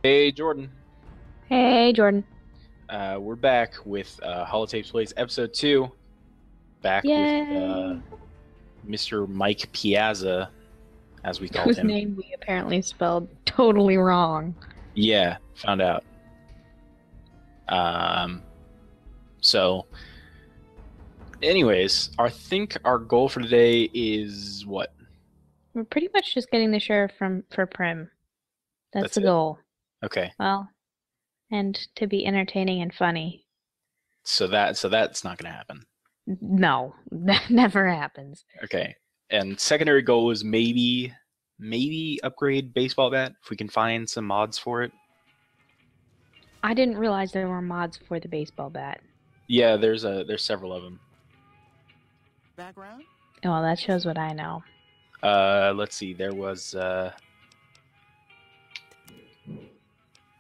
Hey Jordan, Hey, Jordan. we're back with Holotapes Plays Episode 2, back with Yay! Mr. Mike Piazza, as we called Whose him. name we apparently spelled totally wrong. Yeah, found out. Um, so, anyways, I think our goal for today is what? We're pretty much just getting the sheriff from for Prim. That's That's the it? goal. Okay, Well, and to be entertaining and funny. so that's not gonna happen. No, that never happens. Okay, and secondary goal is maybe upgrade baseball bat if we can find some mods for it. I didn't realize there were mods for the baseball bat. Yeah, there's several of them. Background? Well, that shows what I know. Let's see.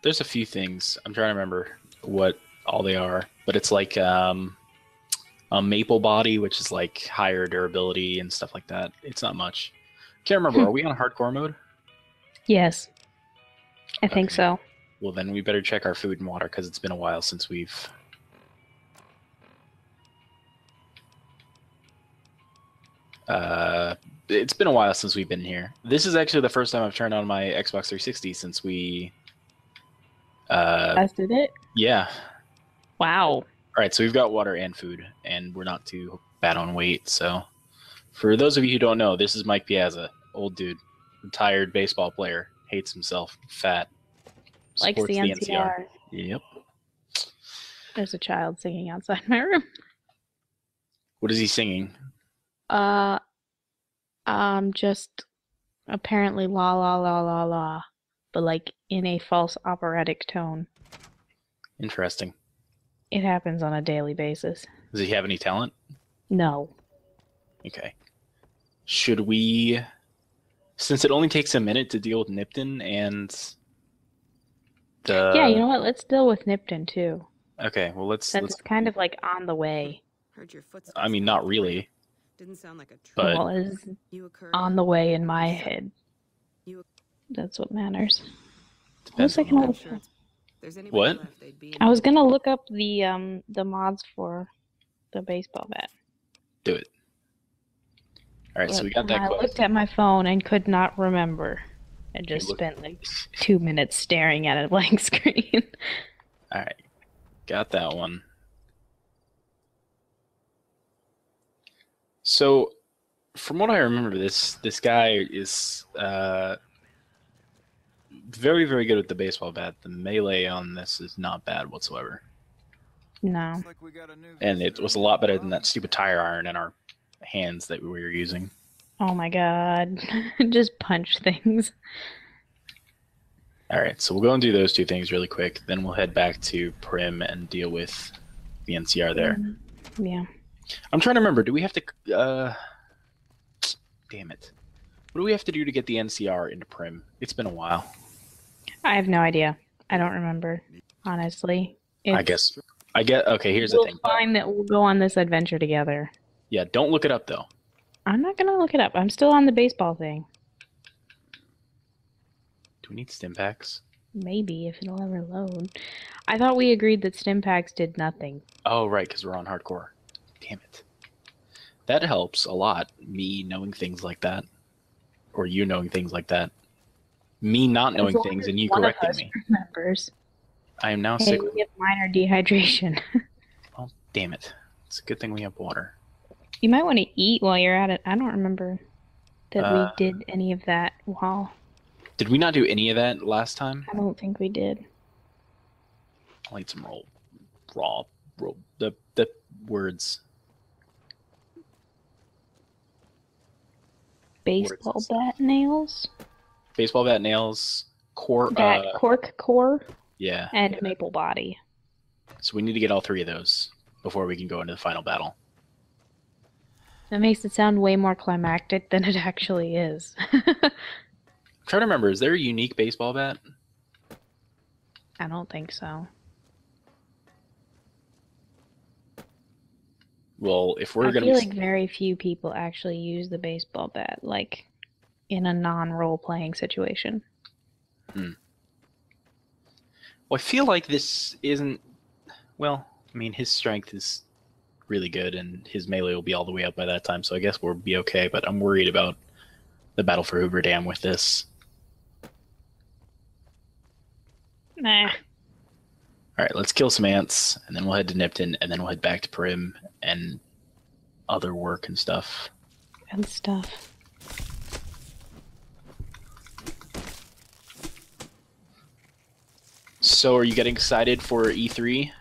There's a few things. I'm trying to remember what all they are, but it's like a maple body, which is like higher durability and stuff like that. It's not much. Can't remember. Are we on hardcore mode? Yes, I think Okay. so. Well, then we better check our food and water because it's been a while since we've. Uh, it's been a while since we've been here. This is actually the first time I've turned on my Xbox 360 since we. Tested it. Yeah. Wow. All right, so we've got water and food, and we're not too bad on weight. So, for those of you who don't know, this is Mike Piazza, old dude, retired baseball player, hates himself, fat, Likes supports the the NCR. NCR. Yep. There's a child singing outside my room. What is he singing? Uh, just apparently la la la la la, but like in a false operatic tone. Interesting. It happens on a daily basis. Does he have any talent? No. Okay. Should we, since it only takes a minute to deal with Nipton and Yeah, you the. know what? Let's deal with Nipton too, Okay, well since it's kind of like on the way. Heard your footsteps. I mean, coming not up the ramp. really, Didn't sound like a tree. but Well, it's You occurred. on the way in my head. You. That's what matters. What was depends I on the gonna way. I'm look sure for? if there's anybody What? left, they'd be. I was gonna look up the mods for the baseball bat, Do it. All right, so but we got that I quest. looked at my phone and could not remember, and You just look. spent like 2 minutes staring at a blank screen. All right, got that one. So, from what I remember, this guy is very very good with the baseball bat. The melee on this is not bad whatsoever, No. and it was a lot better than that stupid tire iron in our hands that we were using. Oh my God. Just punch things. All right, so we'll go and do those two things really quick. Then we'll head back to Prim and deal with the NCR there. Yeah. I'm trying to remember. Do we have to? Damn it! What do we have to do to get the NCR into Prim? It's been a while. I have no idea. I don't remember, honestly. I guess. I get. Okay, here's the We'll thing. find that we'll go on this adventure together. Yeah, don't look it up though. I'm not gonna look it up. I'm still on the baseball thing. Do we need stim packs? Maybe if it'll ever load. I thought we agreed that stim packs did nothing. Oh, right, because we're on hardcore. Damn it. That helps a lot. Me knowing things like that, or you knowing things like that. Me not As knowing long things as and you one of correcting us me. remembers. I am now Hey, sick. we have minor dehydration. Oh, damn it! It's a good thing we have water. You might want to eat while you're at it. I don't remember that we Uh, did any of that while. Did we not do any of that last time? I don't think we did. I'll eat some raw, the words. Baseball Words. bat nails? Baseball bat nails, core. Bat cork core? Yeah. And maple body. So we need to get all three of those before we can go into the final battle. That makes it sound way more climactic than it actually is. I'm trying to remember. Is there a unique baseball bat? I don't think so. Well, if we're I gonna feel be, like very few people actually use the baseball bat, like in a non-role playing situation. Well, I feel like this isn't. Well, I mean, his strength is really good, and his melee will be all the way up by that time, so I guess we'll be okay. But I'm worried about the battle for Hoover Dam with this. Nah. All right, let's kill some ants, and then we'll head to Nipton, and then we'll head back to Prim and other work and stuff. Good stuff. So, are you getting excited for E3?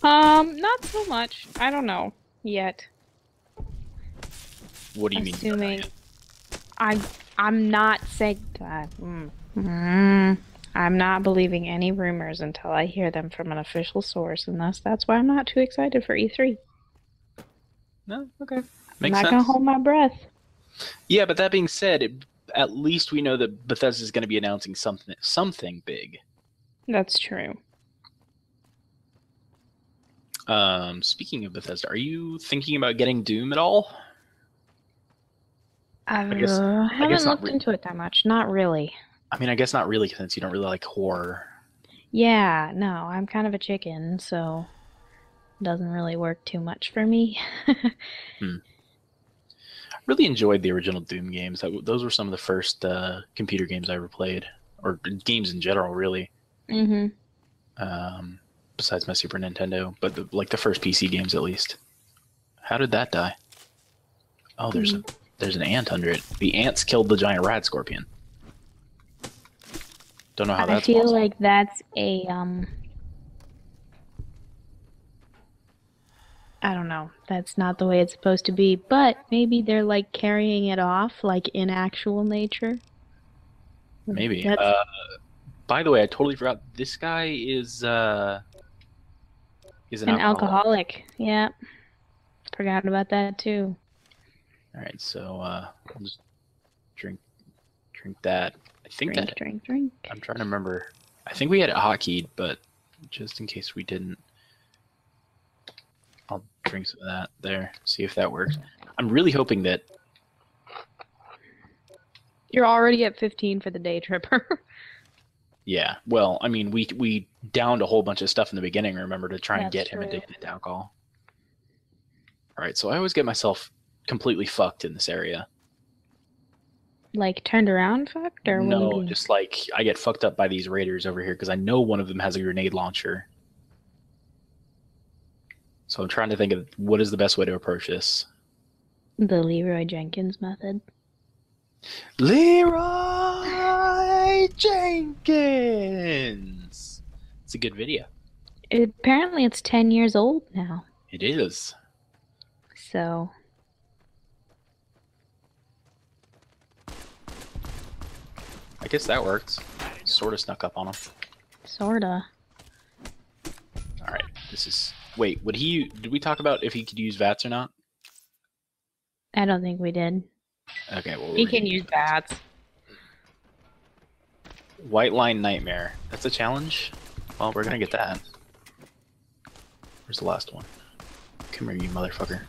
Not so much. I don't know yet. What do you Assuming mean? I'm not saying I'm not believing any rumors until I hear them from an official source, and that's why I'm not too excited for E3. No, okay, I'm makes not sense. gonna hold my breath. Yeah, but that being said, at least we know that Bethesda is going to be announcing something big. That's true. Speaking of Bethesda, are you thinking about getting Doom at all? I guess haven't not looked into it that much. Not really. I mean, I guess not really, since you don't really like horror. Yeah, no, I'm kind of a chicken, so it doesn't really work too much for me. I really enjoyed the original Doom games. Those were some of the first computer games I ever played, or games in general, really. Mm-hmm. Besides my Super Nintendo, but the first PC games at least. How did that die? Oh, there's an ant under it. The ants killed the giant rat scorpion. Don't know how that's feel possible. like that's a I don't know. That's not the way it's supposed to be, but maybe they're like carrying it off like in actual nature. Maybe. That's By the way, I totally forgot. This guy is an an alcoholic. Yeah. Forgot about that too. All right, so I'll just drink that. I think Drink. I'm trying to remember. I think we had it hotkeyed, but just in case we didn't, I'll drink some of that there. See if that works. I'm really hoping that. You're already at 15 for the day tripper. Yeah. Well, I mean, we downed a whole bunch of stuff in the beginning. Remember, to try and That's get him true. addicted to alcohol. All right, so I always get myself completely fucked in this area. Like turned around fucked or what do you No, mean? just like I get fucked up by these raiders over here because I know one of them has a grenade launcher. So I'm trying to think of what is the best way to approach this. The Leroy Jenkins method. Leroy Jenkins! It's a good video. Apparently it's 10 years old now. It is. So I guess that works. Sort of snuck up on him. sorta. All right, this is. Wait, did we talk about if he could use VATS or not? I don't think we did. Okay, well, He can use bats. White Line Nightmare. That's a challenge? Well, we're gonna get that. Where's the last one? Come here, you motherfucker.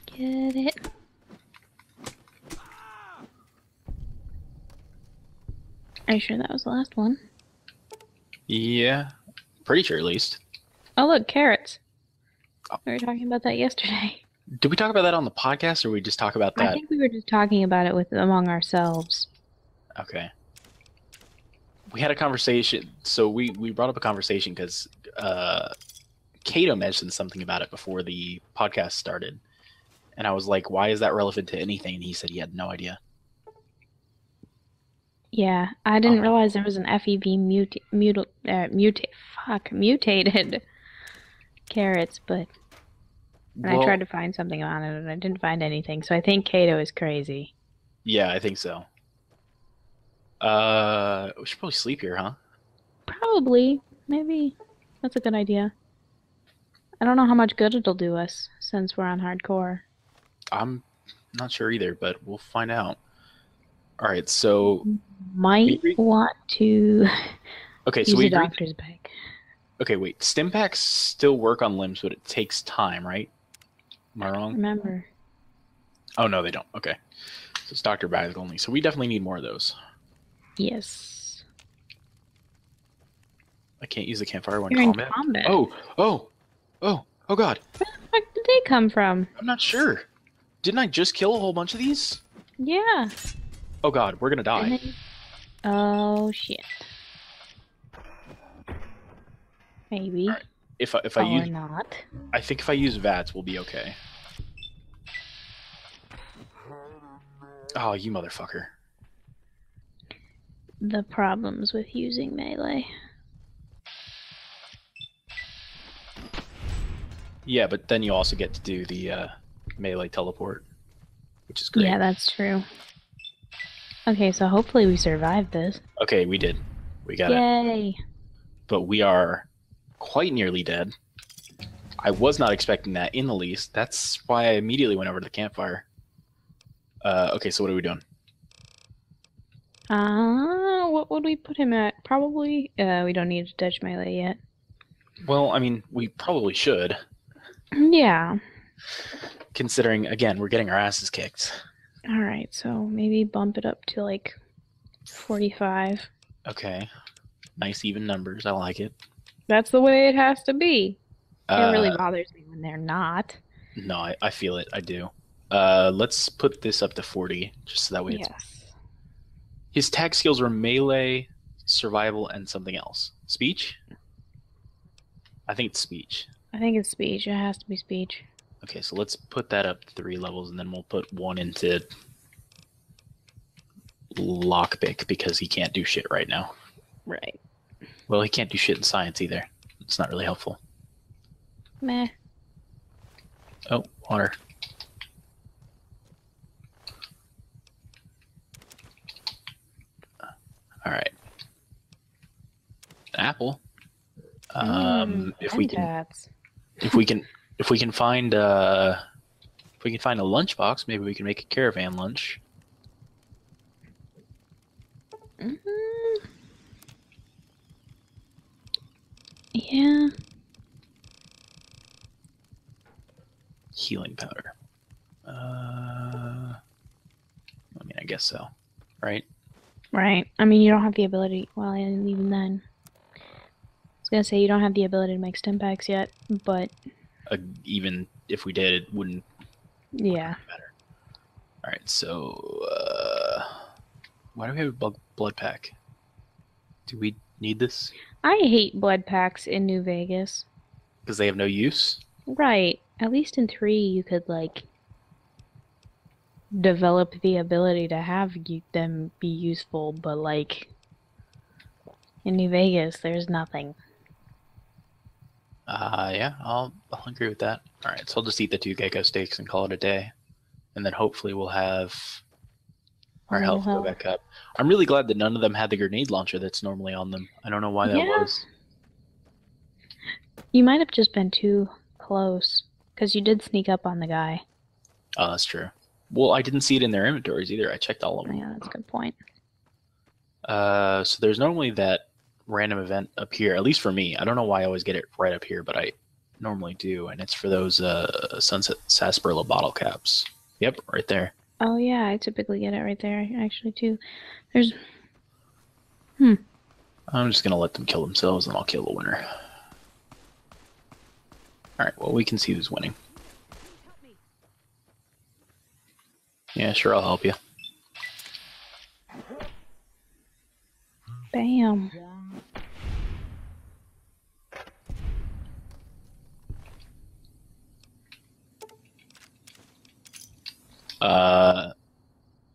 Get it? Are you sure that was the last one? Yeah, pretty sure at least. Oh look, carrots. Oh. We were talking about that yesterday. Did we talk about that on the podcast, or we just talk about that? I think we were just talking about it among ourselves. Okay. We had a conversation. So we brought up a conversation because Kato mentioned something about it before the podcast started. And I was like, why is that relevant to anything? And he said he had no idea. Yeah, I didn't realize there was an FEV mutated carrots, but I tried to find something on it and I didn't find anything. So I think Kato is crazy. Yeah, I think so. We should probably sleep here, huh? Probably. Maybe. That's a good idea. I don't know how much good it'll do us since we're on hardcore. I'm not sure either, but we'll find out. All right, so might want to so we use a doctor's bag. Okay, wait. Stim packs still work on limbs, but it takes time, right? Am I wrong? Remember. Oh, no, they don't. Okay. So it's doctor bags only. So we definitely need more of those. Yes. I can't use the campfire when You're in combat. combat. Oh God. Where the fuck did they come from? I'm not sure. Didn't I just kill a whole bunch of these? Yeah. Oh God, we're gonna And die. then... Oh shit. Maybe. Alright. If I Or use, not. I think if I use VATS, we'll be okay. Oh, you motherfucker. The problems with using melee. Yeah, but then you also get to do the melee teleport, which is great. Yeah, that's true. Okay, so hopefully we survived this. Okay, we did. We got it. Yay! But we are quite nearly dead. I was not expecting that in the least. That's why I immediately went over to the campfire. Okay, so what are we doing? What would we put him at? Probably, we don't need to touch melee yet. Well, I mean, we probably should. Yeah. Considering, again, we're getting our asses kicked. Alright, so maybe bump it up to like 45. Okay. Nice even numbers. I like it. That's the way it has to be. It really bothers me when they're not. No, I feel it. I do. Let's put this up to 40, just so that way it's... Yes. His tag skills were melee, survival, and something else. Speech? I think it's speech. I think it's speech. It has to be speech. Okay, so let's put that up 3 levels, and then we'll put 1 into lockpick, because he can't do shit right now. Right. Well, he can't do shit in science either. It's not really helpful. Meh. Oh, water. All right. Apple. If we can find a lunchbox, maybe we can make a caravan lunch. Yeah. Healing powder. I mean, I guess so, right? Right. I mean, you don't have the ability. Well, and even then, I was gonna say you don't have the ability to make stim packs yet, but Even if we did, it wouldn't. yeah. Be better. All right. So, why do we have a blood pack? Do we need this? I hate blood packs in New Vegas. Because they have no use. Right. At least in 3, you could like develop the ability to have them be useful, but like in New Vegas, there's nothing. Yeah, I'll agree with that. All right, so I'll just eat the 2 gecko steaks and call it a day, and then hopefully we'll have our health go back up. I'm really glad that none of them had the grenade launcher that's normally on them. I don't know why that was. You might have just been too close, because you did sneak up on the guy. Oh, that's true. Well, I didn't see it in their inventories either. I checked all of them. Yeah, that's a good point. So there's normally that random event up here, at least for me. I don't know why I always get it right up here, but I normally do, and it's for those Sunset Sarsaparilla bottle caps. Yep, right there. Oh yeah, I typically get it right there, actually, too. There's... I'm just gonna let them kill themselves, and I'll kill the winner. Alright, well, we can see who's winning. Yeah, sure, I'll help you. Bam.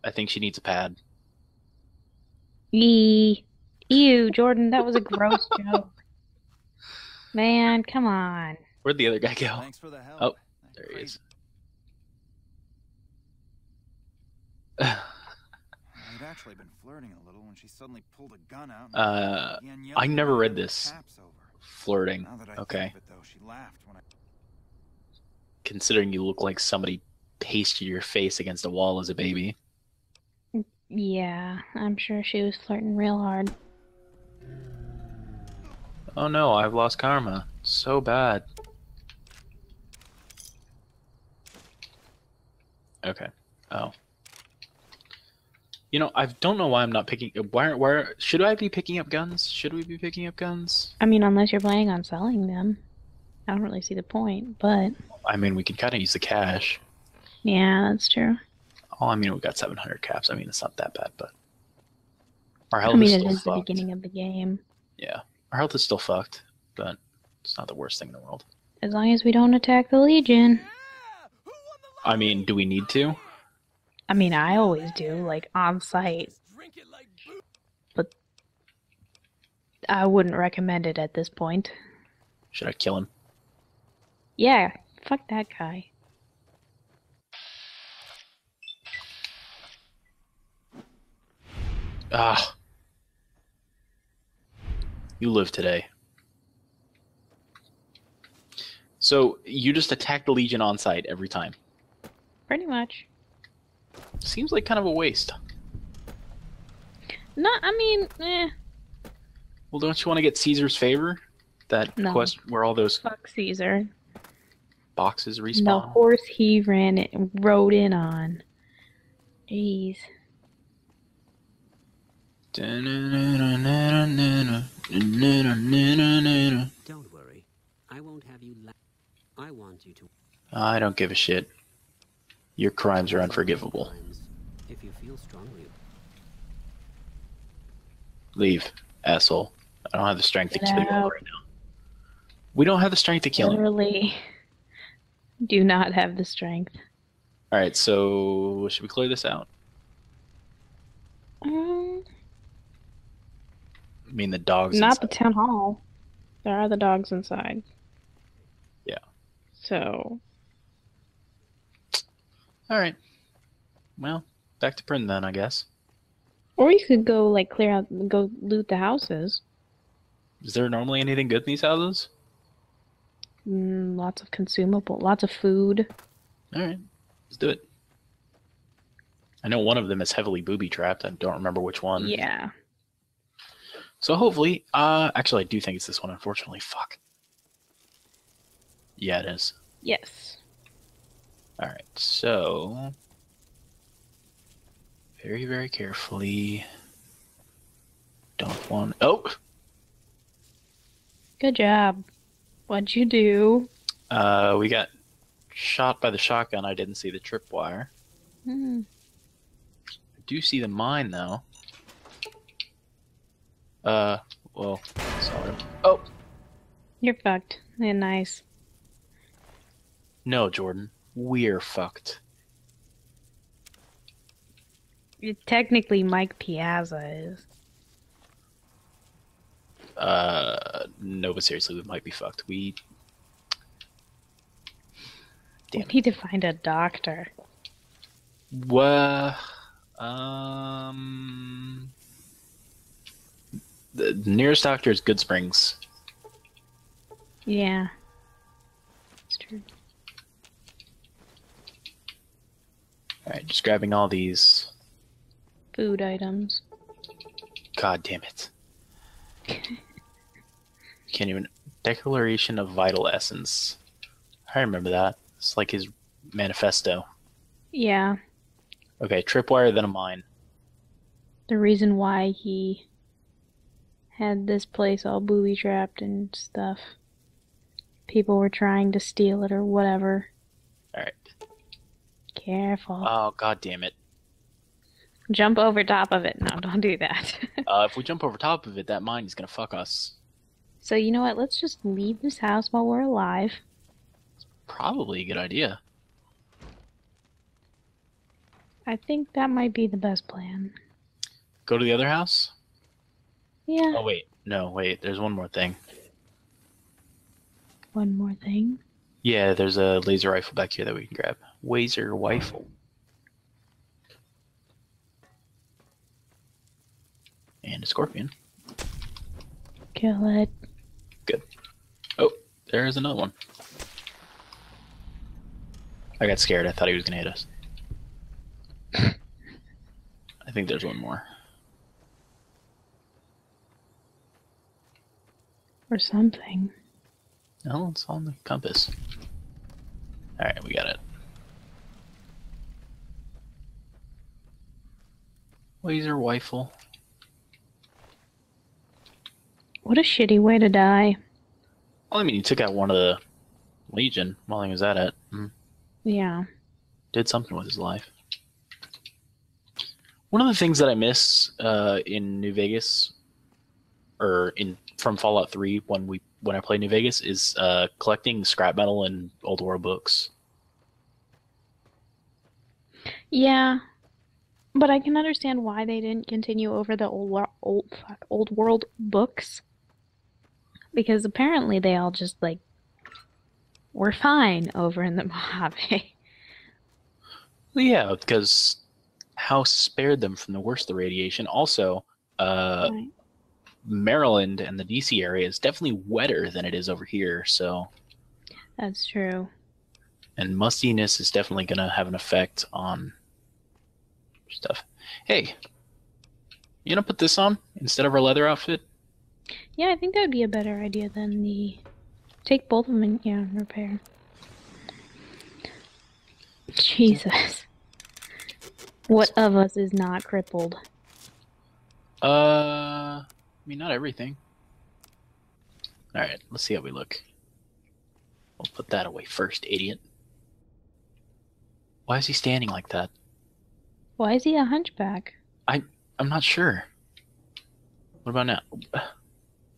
I think she needs a pad. Ew, Jordan, that was a gross joke. Man, come on. Where'd the other guy go? Thanks for the help. Oh, there he is. I'd actually been flirting a little when she suddenly pulled a gun out. I never read this. Flirting. Okay. She laughed when Considering you look like somebody pasted your face against a wall as a baby. Yeah, I'm sure she was flirting real hard. Oh no, I've lost karma. So bad. Okay. Oh. You know, I don't know why I'm not picking. Where should I be picking up guns? Should we be picking up guns? I mean, unless you're planning on selling them. I don't really see the point, but I mean, we could kind of use the cash. yeah, that's true. Oh, I mean, we got 700 caps. I mean, it's not that bad, but our I health is mean, it still is the fucked. beginning of the game. Yeah, our health is still fucked, but it's not the worst thing in the world. As long as we don't attack the Legion. I mean, do we need to? I mean, I always do, like, on site. But I wouldn't recommend it at this point. Should I kill him? Yeah, fuck that guy. Ah. You live today. So, you just attack the Legion on site every time. Pretty much. Seems like kind of a waste. No, I mean, eh. Well, don't you want to get Caesar's favor? That No. quest where all those Fuck Caesar. boxes respawn? The horse he rode in on. Jeez. Don't worry. I won't have you I want you to I don't give a shit. Your crimes are unforgivable. if you feel strongly. Leave, asshole. I don't have the strength to Get kill you out. right now. We don't have the strength to kill him. Literally do not have the strength. Alright, so should we clear this out? Um, I mean, the dogs. Not the inside. town hall. There are the dogs inside. Yeah. So, Alright. Well, back to prison then, I guess. or you could go like clear out, go loot the houses. Is there normally anything good in these houses? Lots of consumable, lots of food. Alright, let's do it. I know one of them is heavily booby-trapped. I don't remember which one. Yeah. So hopefully, actually I do think it's this one, unfortunately. Fuck. Yeah, it is. Yes. Alright, so... Very, very carefully. Don't want... Oh! Good job. What'd you do? We got shot by the shotgun. I didn't see the tripwire. Hmm. I do see the mine, though. Well, sorry. Oh! You're fucked. Yeah, nice. No, Jordan. We're fucked. Technically, Mike Piazza is. No, but seriously, we might be fucked. We Damn it. need to find a doctor. Well, the nearest doctor is Good Springs. Yeah. It's true. Alright, just grabbing all these. Food items. God damn it. Can't even... Declaration of Vital Essence. I remember that. It's like his manifesto. Yeah. Okay, tripwire, then a mine. The reason why he had this place all booby-trapped and stuff. People were trying to steal it or whatever. Alright. Careful. Oh, god damn it. Jump over top of it. No, don't do that. If we jump over top of it, that mine is gonna fuck us. So you know what? Let's just leave this house while we're alive. Probably a good idea. I think that might be the best plan. Go to the other house? Yeah. Oh, wait. No, wait. There's one more thing. One more thing. Yeah, there's a laser rifle back here that we can grab. Laser rifle. And a scorpion. Kill it. Good. Oh, there's another one. I got scared. I thought he was going to hit us. I think there's one more. Or something. No, it's on the compass. Alright, we got it. Laser rifle. What a shitty way to die. Well, I mean, he took out one of the Legion while he was at it. Yeah. Did something with his life. One of the things that I miss in New Vegas, or from Fallout 3 when I play New Vegas, is collecting scrap metal and old world books. Yeah. But I can understand why they didn't continue over the old world books. Because apparently they all just, like, were fine over in the Mojave. Well, yeah, because House spared them from the worst of the radiation. Also, Right. Maryland and the DC area is definitely wetter than it is over here, so... That's true. And mustiness is definitely going to have an effect on stuff. Hey, you gonna put this on instead of our leather outfit? Yeah, I think that would be a better idea than the... Take both of them and, yeah, repair. Jesus. What of us is not crippled? I mean, not everything. Alright, let's see how we look. We'll put that away first, idiot. Why is he standing like that? Why is he a hunchback? I'm not sure. What about now?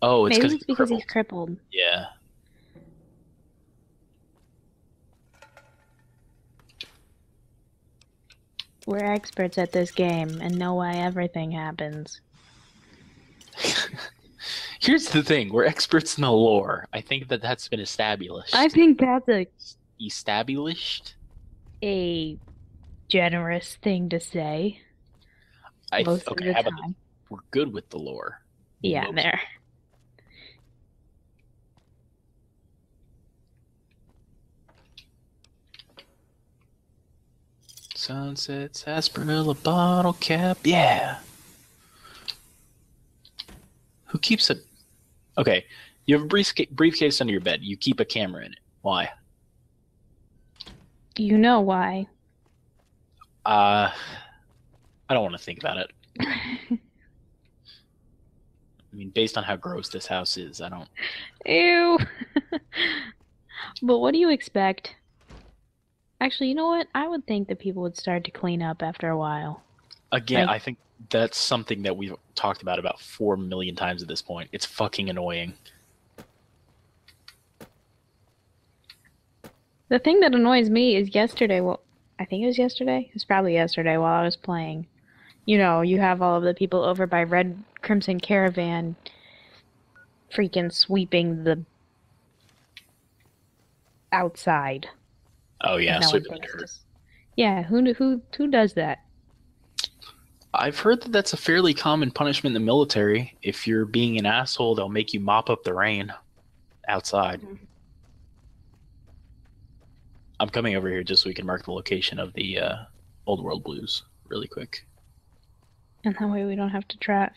Oh, it's Maybe it's because crippled. he's crippled. Yeah. We're experts at this game and know why everything happens. Here's the thing. We're experts in the lore. I think that's been established. I think that's Established? a generous thing to say. Most of the how about time. we're good with the lore. Yeah, Most. there. Sunset sarsaparilla bottle cap. Yeah. Who keeps a... Okay, you have a briefcase under your bed. You keep a camera in it. Why? You know why. I don't want to think about it. I mean, based on how gross this house is, I don't... Ew. But what do you expect? Actually, you know what? I would think that people would start to clean up after a while. Again, Like- I think that's something that we've talked about 4 million times at this point. It's fucking annoying. The thing that annoys me is yesterday, well, I think it was yesterday. It was probably yesterday while I was playing. You know, you have all of the people over by Red Crimson Caravan freaking sweeping the outside. Oh yeah, No one sweeping thinks dirt. this- Yeah, who does that? I've heard that that's a fairly common punishment in the military. If you're being an asshole, they'll make you mop up the rain outside. Mhm. I'm coming over here just so we can mark the location of the Old World Blues really quick. And that way we don't have to try.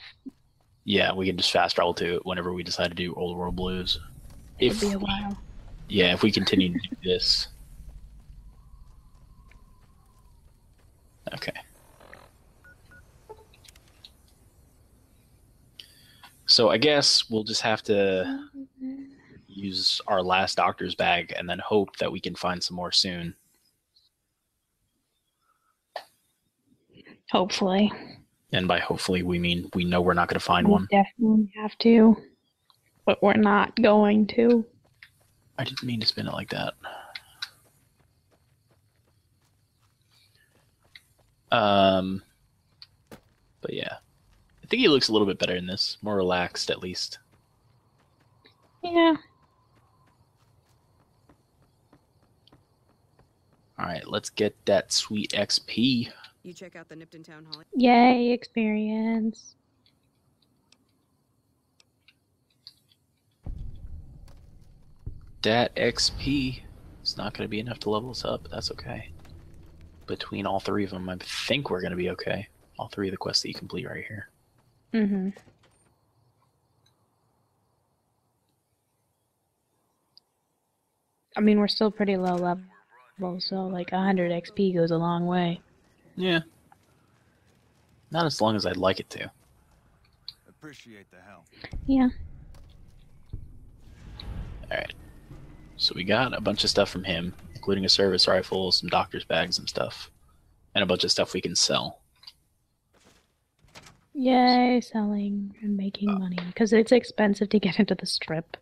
Yeah, we can just fast travel to it whenever we decide to do Old World Blues. It'll be a while. Yeah, if we continue to do this. Okay. So I guess we'll just have to use our last doctor's bag and then hope that we can find some more soon. Hopefully. And by hopefully, we mean we know we're not going to find We one. definitely have to. But we're not going to. I didn't mean to spin it like that. But yeah. I think he looks a little bit better in this. More relaxed, at least. Yeah. Alright, let's get that sweet XP. You check out the Nipton Town Hall. Yay, experience. That XP is not going to be enough to level us up, but that's okay. Between all three of them, I think we're going to be okay. All three of the quests that you complete right here. Mm-hmm. I mean, we're still pretty low level, so like 100 XP goes a long way. Yeah. Not as long as I'd like it to. Appreciate the help. Yeah. Alright. So we got a bunch of stuff from him, including a service rifle, some doctor's bags and stuff. And a bunch of stuff we can sell. Yay, selling and making money. Because it's expensive to get into the strip.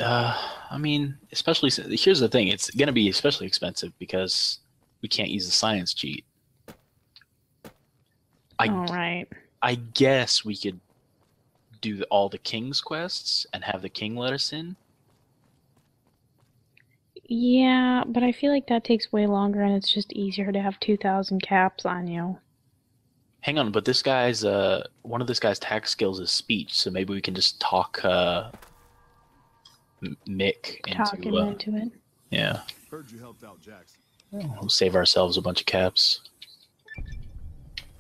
I mean, especially... Here's the thing. It's going to be especially expensive because we can't use the science cheat. Alright. I guess we could do all the king's quests and have the king let us in. Yeah, but I feel like that takes way longer and it's just easier to have 2,000 caps on you. Hang on, but this guy's one of this guy's tax skills is speech, so maybe we can just talk Mick Talk him into it. Yeah. Heard you helped out Jackson. We'll save ourselves a bunch of caps.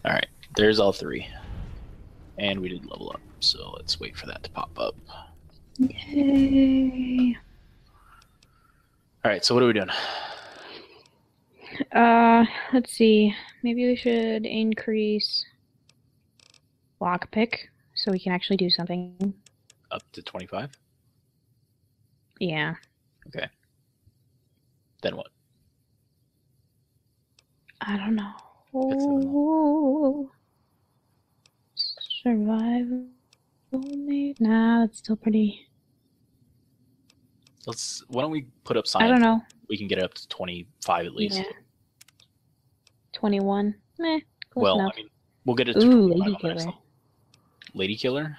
Alright, there's all 3. And we did level up, so let's wait for that to pop up. Yay. Alright, so what are we doing? Let's see. Maybe we should increase lockpick so we can actually do something. Up to 25? Yeah. Okay. Then what? I don't know. That's not Survival. Nah, that's still pretty. Why don't we put up science? I don't know. We can get it up to 25 at least. Yeah. 21. Meh. Close Well, enough. I mean, we'll get it to Ooh, 25 lady on the next killer. level. Lady killer?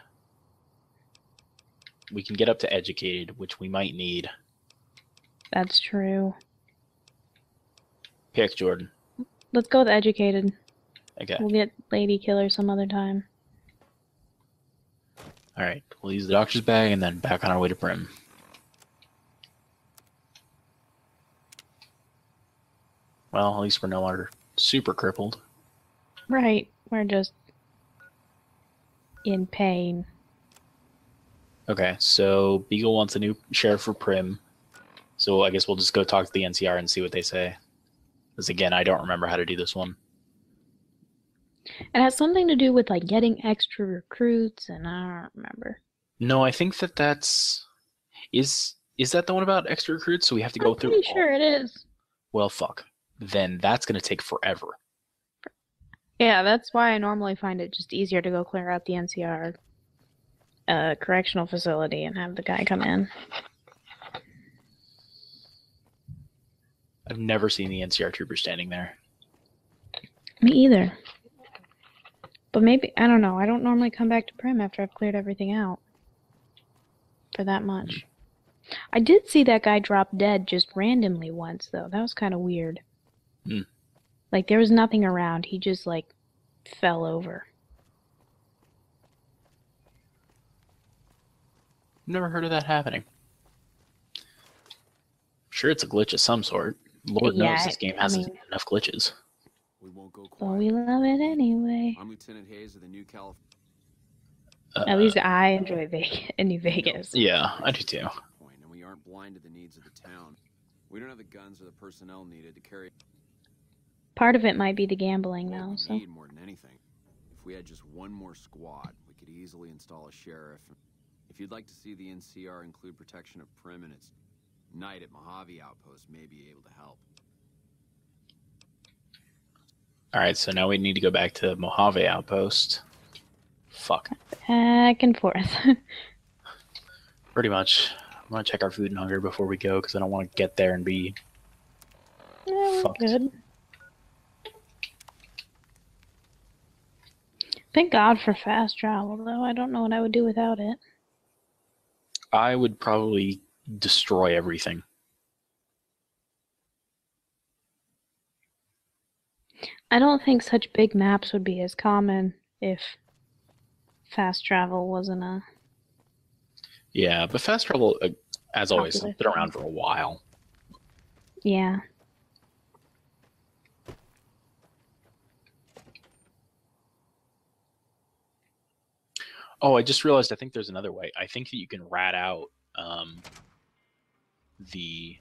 We can get up to educated, which we might need. That's true. Pick Jordan. Let's go with educated. Okay. We'll get lady killer some other time. Alright, we'll use the doctor's bag and then back on our way to Prim. Well, at least we're no longer super crippled. Right. We're just in pain. Okay, so Beagle wants a new sheriff for Prim. So I guess we'll just go talk to the NCR and see what they say. Because again, I don't remember how to do this one. It has something to do with like getting extra recruits, and I don't remember. No, I think that's... Is that the one about extra recruits? So we have to go I'm through... pretty sure it is. Well, fuck. Then that's going to take forever. Yeah, that's why I normally find it just easier to go clear out the NCR correctional facility and have the guy come in. I've never seen the NCR trooper standing there. Me either. But maybe, I don't know, I don't normally come back to Prim after I've cleared everything out. For that much. I did see that guy drop dead just randomly once, though. That was kind of weird. Hmm. Like, there was nothing around. He just, like, fell over. Never heard of that happening. Sure, it's a glitch of some sort. Lord knows this game has enough glitches. We won't go But quiet. we love it anyway. I'm Lieutenant Hayes of the New California. At least I enjoy New Vegas. Yeah, I do too. Point, and we aren't blind to the needs of the town. We don't have the guns or the personnel needed to carry. Part of it might be the gambling, What though, we so... need more than anything. If we had just one more squad, we could easily install a sheriff. If you'd like to see the NCR include protection of Prim and its night at Mojave Outpost, may be able to help. Alright, so now we need to go back to Mojave Outpost. Fuck. Back and forth. Pretty much. I'm gonna check our food and hunger before we go, because I don't want to get there and be... Yeah, we're fucked. good. Thank God for fast travel, though. I don't know what I would do without it. I would probably destroy everything. I don't think such big maps would be as common if fast travel wasn't a... Yeah, but fast travel, as always, has Popular been around for a while. Yeah. Oh, I just realized I think there's another way. I think that you can rat out the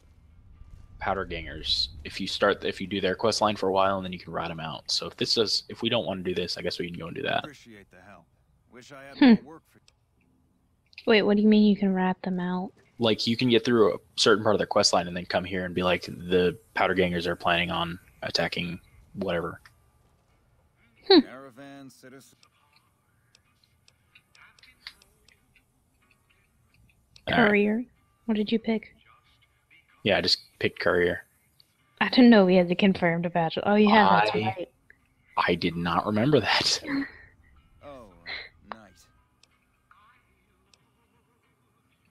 powder gangers if you do their quest line for a while, and then you can rat them out. So if we don't want to do this, I guess we can go and do that. Appreciate the help. Wish I had Hmm. more work for Wait, what do you mean you can rat them out? Like, you can get through a certain part of their quest line and then come here and be like, the powder gangers are planning on attacking whatever. caravan citizens. All right. Courier. What did you pick? Yeah, I just picked courier. I didn't know we had the confirmed badge. Oh yeah, that's I- right. I did not remember that. Oh, night.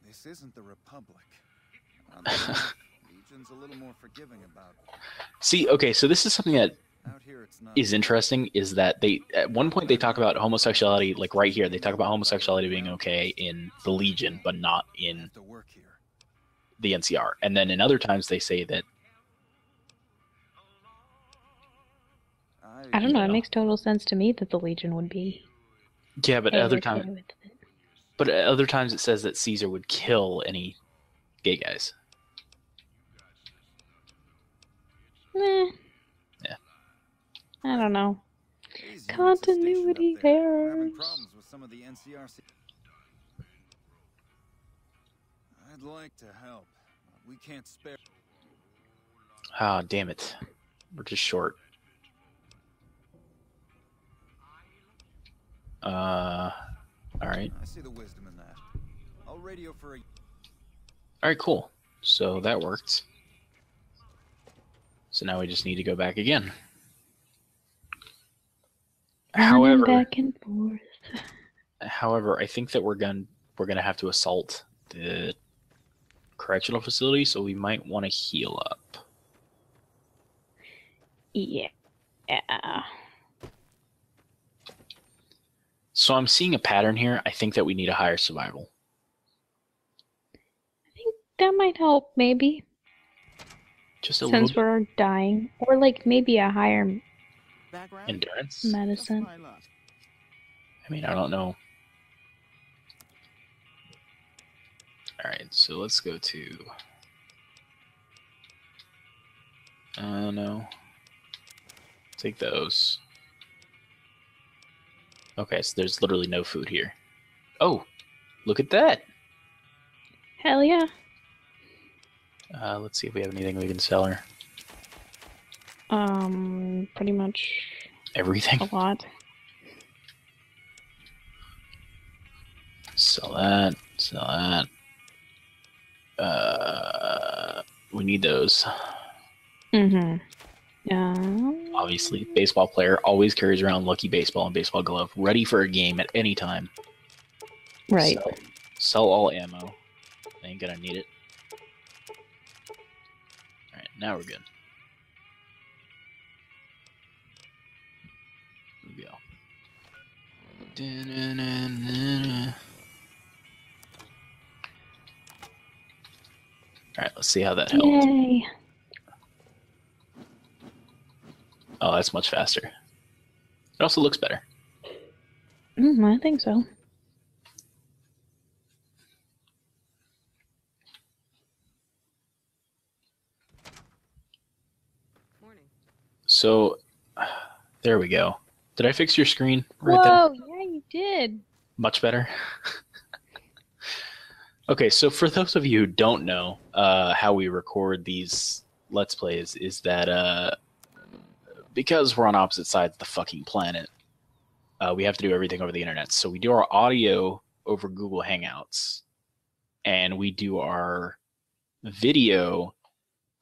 This isn't the Republic. Legion's a little more forgiving about. See, okay, so this is something that Out here, it's not. is interesting, is that they at one point they talk about homosexuality, like right here, they talk about homosexuality being okay in the Legion, but not in have to work here. the NCR. And then in other times they say that, I don't know. you It know. makes total sense to me that the Legion would be. yeah, but other okay times, with it. but at other times it says that Caesar would kill any gay guys. Eh. Yeah. I don't know. These units are Continuity stationed up there. We're having errors. problems with some of the NCRC. I'd like to help. But we can't spare. Ah, damn it. We're just short. Alright. I see the wisdom in that. I'll radio for a. Alright, cool. So that worked. So now we just need to go back again. Running However, back and forth. I think that we're gonna have to assault the correctional facility, so we might want to heal up. Yeah. So I'm seeing a pattern here. I think that we need a higher survival. I think that might help, maybe. Just a Since little we're dying. Or like maybe a higher Background? endurance. medicine. Just my luck. I mean, I don't know. Alright, so let's go to... no. Take those. Okay, so there's literally no food here. Oh, look at that! Hell yeah. Let's see if we have anything we can sell her. Pretty much Everything. a lot. Sell that. Sell that. We need those. Mm-hmm. Obviously, baseball player always carries around lucky baseball and baseball glove, ready for a game at any time. Right. Sell all ammo. Ain't gonna need it. Alright, now we're good. Here we go. Da-na-na-na-na. Alright, let's see how that helped. Yay. Oh, that's much faster. It also looks better. I think so. Morning. So, there we go. Did I fix your screen right Whoa, there? yeah, you did. Much better. Okay, so for those of you who don't know how we record these Let's Plays, is that because we're on opposite sides of the fucking planet, we have to do everything over the internet. So we do our audio over Google Hangouts, and we do our video.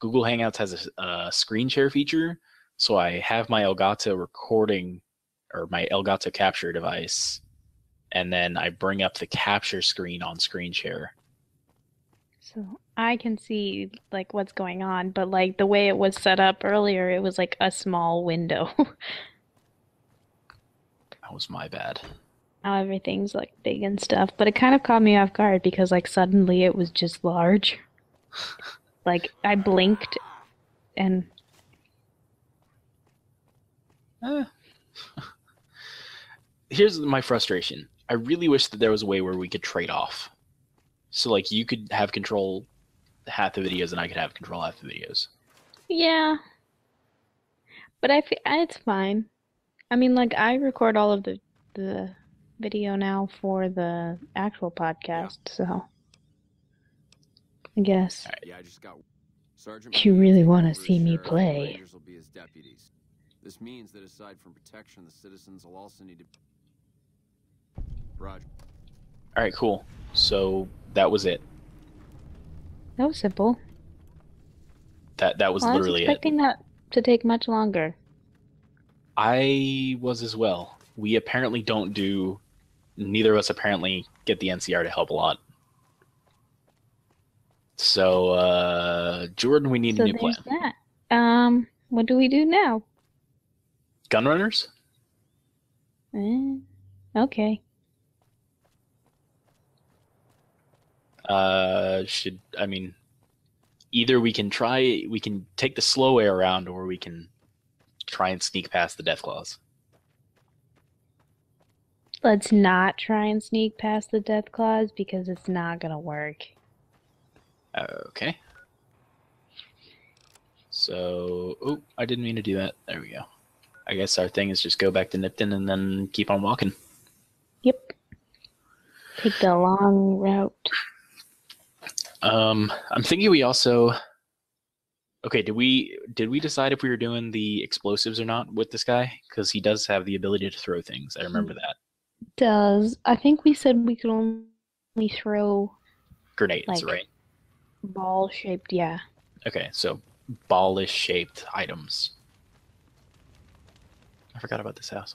Google Hangouts has a screen share feature, so I have my Elgato recording, or my Elgato capture device, and then I bring up the capture screen on screen share. So I can see like what's going on, but like the way it was set up earlier, it was like a small window. That was my bad. Now everything's like big and stuff, but it kind of caught me off guard because like suddenly it was just large. Like I blinked and Here's my frustration. I really wish that there was a way where we could trade off. So like you could have control half the videos and I could have control half the videos. Yeah, but it's fine. I mean, like I record all of the video now for the actual Yeah. podcast, so I guess Yeah, I just got. Sergeant if you McGee will really take want to over as see me sheriff, and the play. Rangers will be his deputies. This means that aside from protection, the citizens will also need to. Roger. All right, cool. So that was it. That was simple. That was Well, I was literally it. expecting that to take much longer. I was as well. We apparently don't do. Neither of us apparently get the NCR to help a lot. So, Jordan, we need a So new plan. there's that. What do we do now? Gunrunners? Okay. I mean, either we can take the slow way around, or we can try and sneak past the death claws. Let's not try and sneak past the death claws because it's not gonna work. Okay. So, oh, I didn't mean to do that. There we go. I guess our thing is just go back to Nipton and then keep on walking. Yep. Take the long route. I'm thinking we also. Okay, did we decide if we were doing the explosives or not with this guy? Because he does have the ability to throw things. I remember that. I think we said we could only throw Grenades, like right? ball shaped, yeah. Okay, so ballish shaped items. I forgot about this house.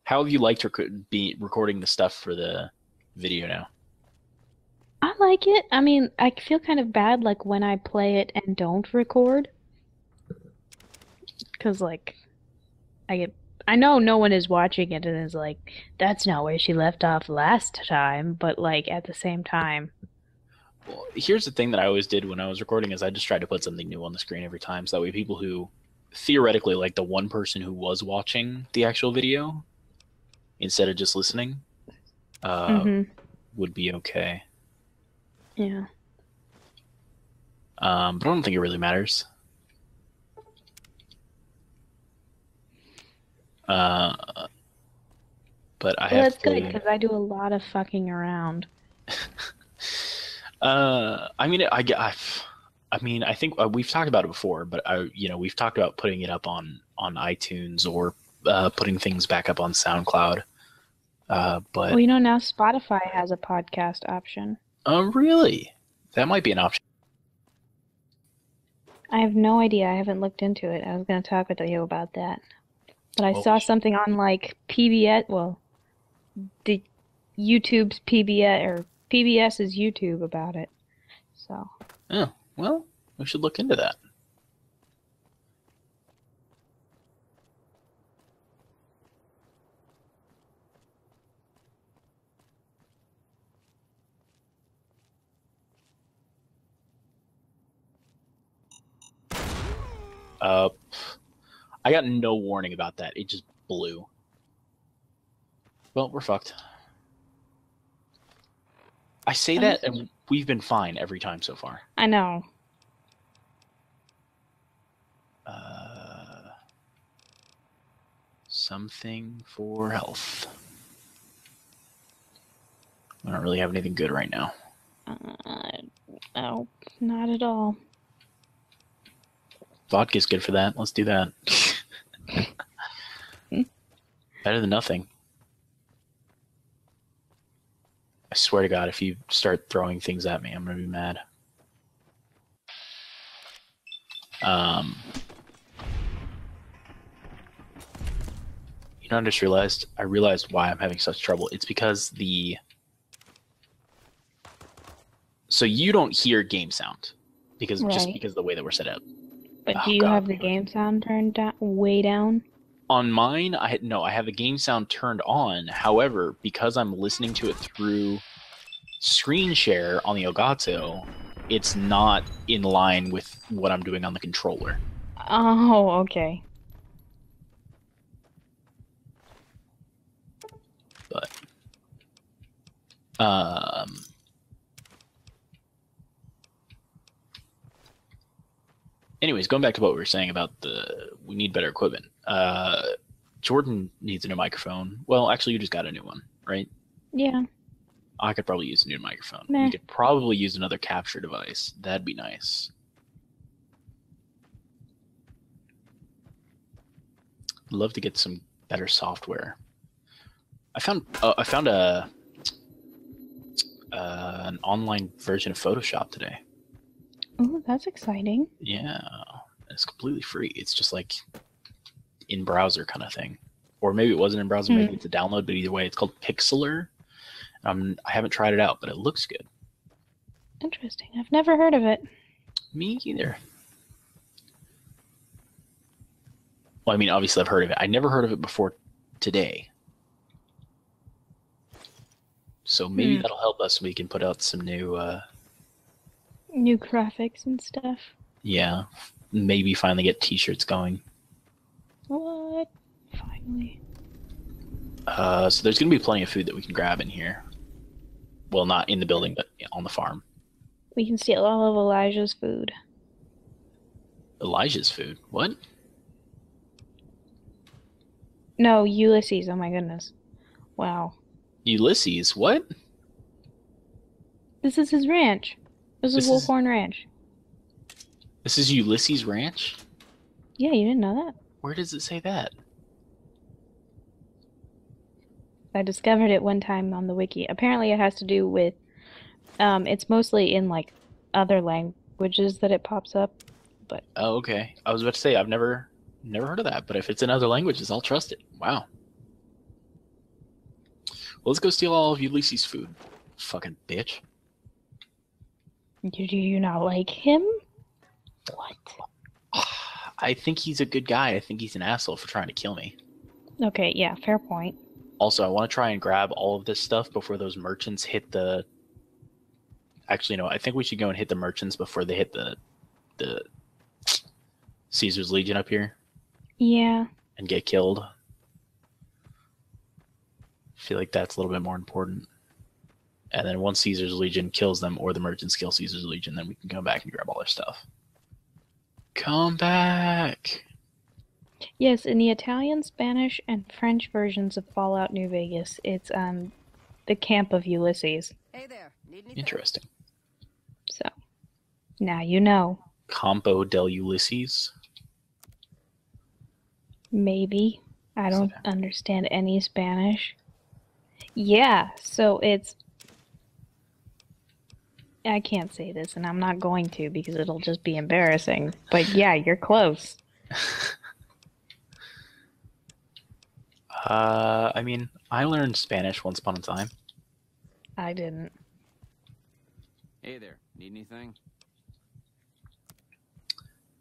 How have you liked be recording the stuff for the video now? I like it. I mean, I feel kind of bad like when I play it and don't record. Because like I know no one is watching it and is like, that's not where she left off last time, but like at the same time. Well, here's the thing that I always did when I was recording is I just tried to put something new on the screen every time, so that way people who theoretically, like the one person who was watching the actual video instead of just listening, would be okay. Yeah. But I don't think it really matters. But I have That's to. good because I do a lot of fucking around. I mean, I mean, I think we've talked about it before, but we've talked about putting it up on iTunes or putting things back up on SoundCloud. But Well, you know, now Spotify has a podcast option. Really? That might be an option. I have no idea. I haven't looked into it. I was going to talk with you about that. But I Well, saw something on like PBS, well, the YouTube's PBS or PBS's YouTube about it. So, Oh, well, we should look into that. I got no warning about that. It just blew. Well, we're fucked. I say that, and we've been fine every time so far. I know. Something for health. I don't really have anything good right now. No, not at all. Vodka's good for that. Let's do that. Better than nothing. I swear to God, if you start throwing things at me, I'm going to be mad. You know, I realized why I'm having such trouble. It's because so you don't hear game sound just because of the way that we're set up. But do you have the game sound turned down, way down? On mine, I have the game sound turned on. However, because I'm listening to it through screen share on the Elgato, it's not in line with what I'm doing on the controller. Oh, okay. But Anyways, going back to what we were saying about we need better equipment. Jordan needs a new microphone. Well, actually, you just got a new one, right? Yeah. I could probably use a new microphone. Meh. We could probably use another capture device. That'd be nice. Love to get some better software. I found an online version of Photoshop today. Oh, that's exciting. Yeah, it's completely free. It's just like in browser kind of thing, or maybe it wasn't in browser. Maybe it's a download. But either way, it's called Pixlr. I haven't tried it out, but it looks good. Interesting. I've never heard of it. Me either. Well, I mean, obviously I've heard of it. I never heard of it before today. So maybe that'll help us. We can put out some new... New graphics and stuff. Yeah. Maybe finally get t-shirts going. What? Finally. So there's going to be plenty of food that we can grab in here. Well, not in the building, but on the farm. We can steal all of Elijah's food. Elijah's food? What? No, Ulysses. Oh my goodness. Wow. Ulysses? What? This is his ranch. This is Wolfhorn Ranch. This is Ulysses Ranch? Yeah, you didn't know that? Where does it say that? I discovered it one time on the wiki. Apparently it has to do with, it's mostly in like other languages that it pops up, but... Oh, okay. I was about to say, I've never heard of that, but if it's in other languages, I'll trust it. Wow. Well, let's go steal all of Ulysses' food. Fucking bitch. Do you not like him? What? I think he's a good guy. I think he's an asshole for trying to kill me. Okay, yeah, fair point. Also, I want to try and grab all of this stuff before those merchants hit the... Actually, no, I think we should go and hit the merchants before they hit the Caesar's Legion up here. Yeah. And get killed. I feel like that's a little bit more important. And then once Caesar's Legion kills them, or the merchants kill Caesar's Legion, then we can come back and grab all their stuff. Come back! Yes, in the Italian, Spanish, and French versions of Fallout New Vegas, it's the camp of Ulysses. Hey there. Need anything? Interesting. So, now you know. Campo del Ulysses? Maybe. I don't understand any Spanish. Yeah, so it's... I can't say this, and I'm not going to because it'll just be embarrassing. But yeah, you're close. I mean, I learned Spanish once upon a time. I didn't. Hey there. Need anything?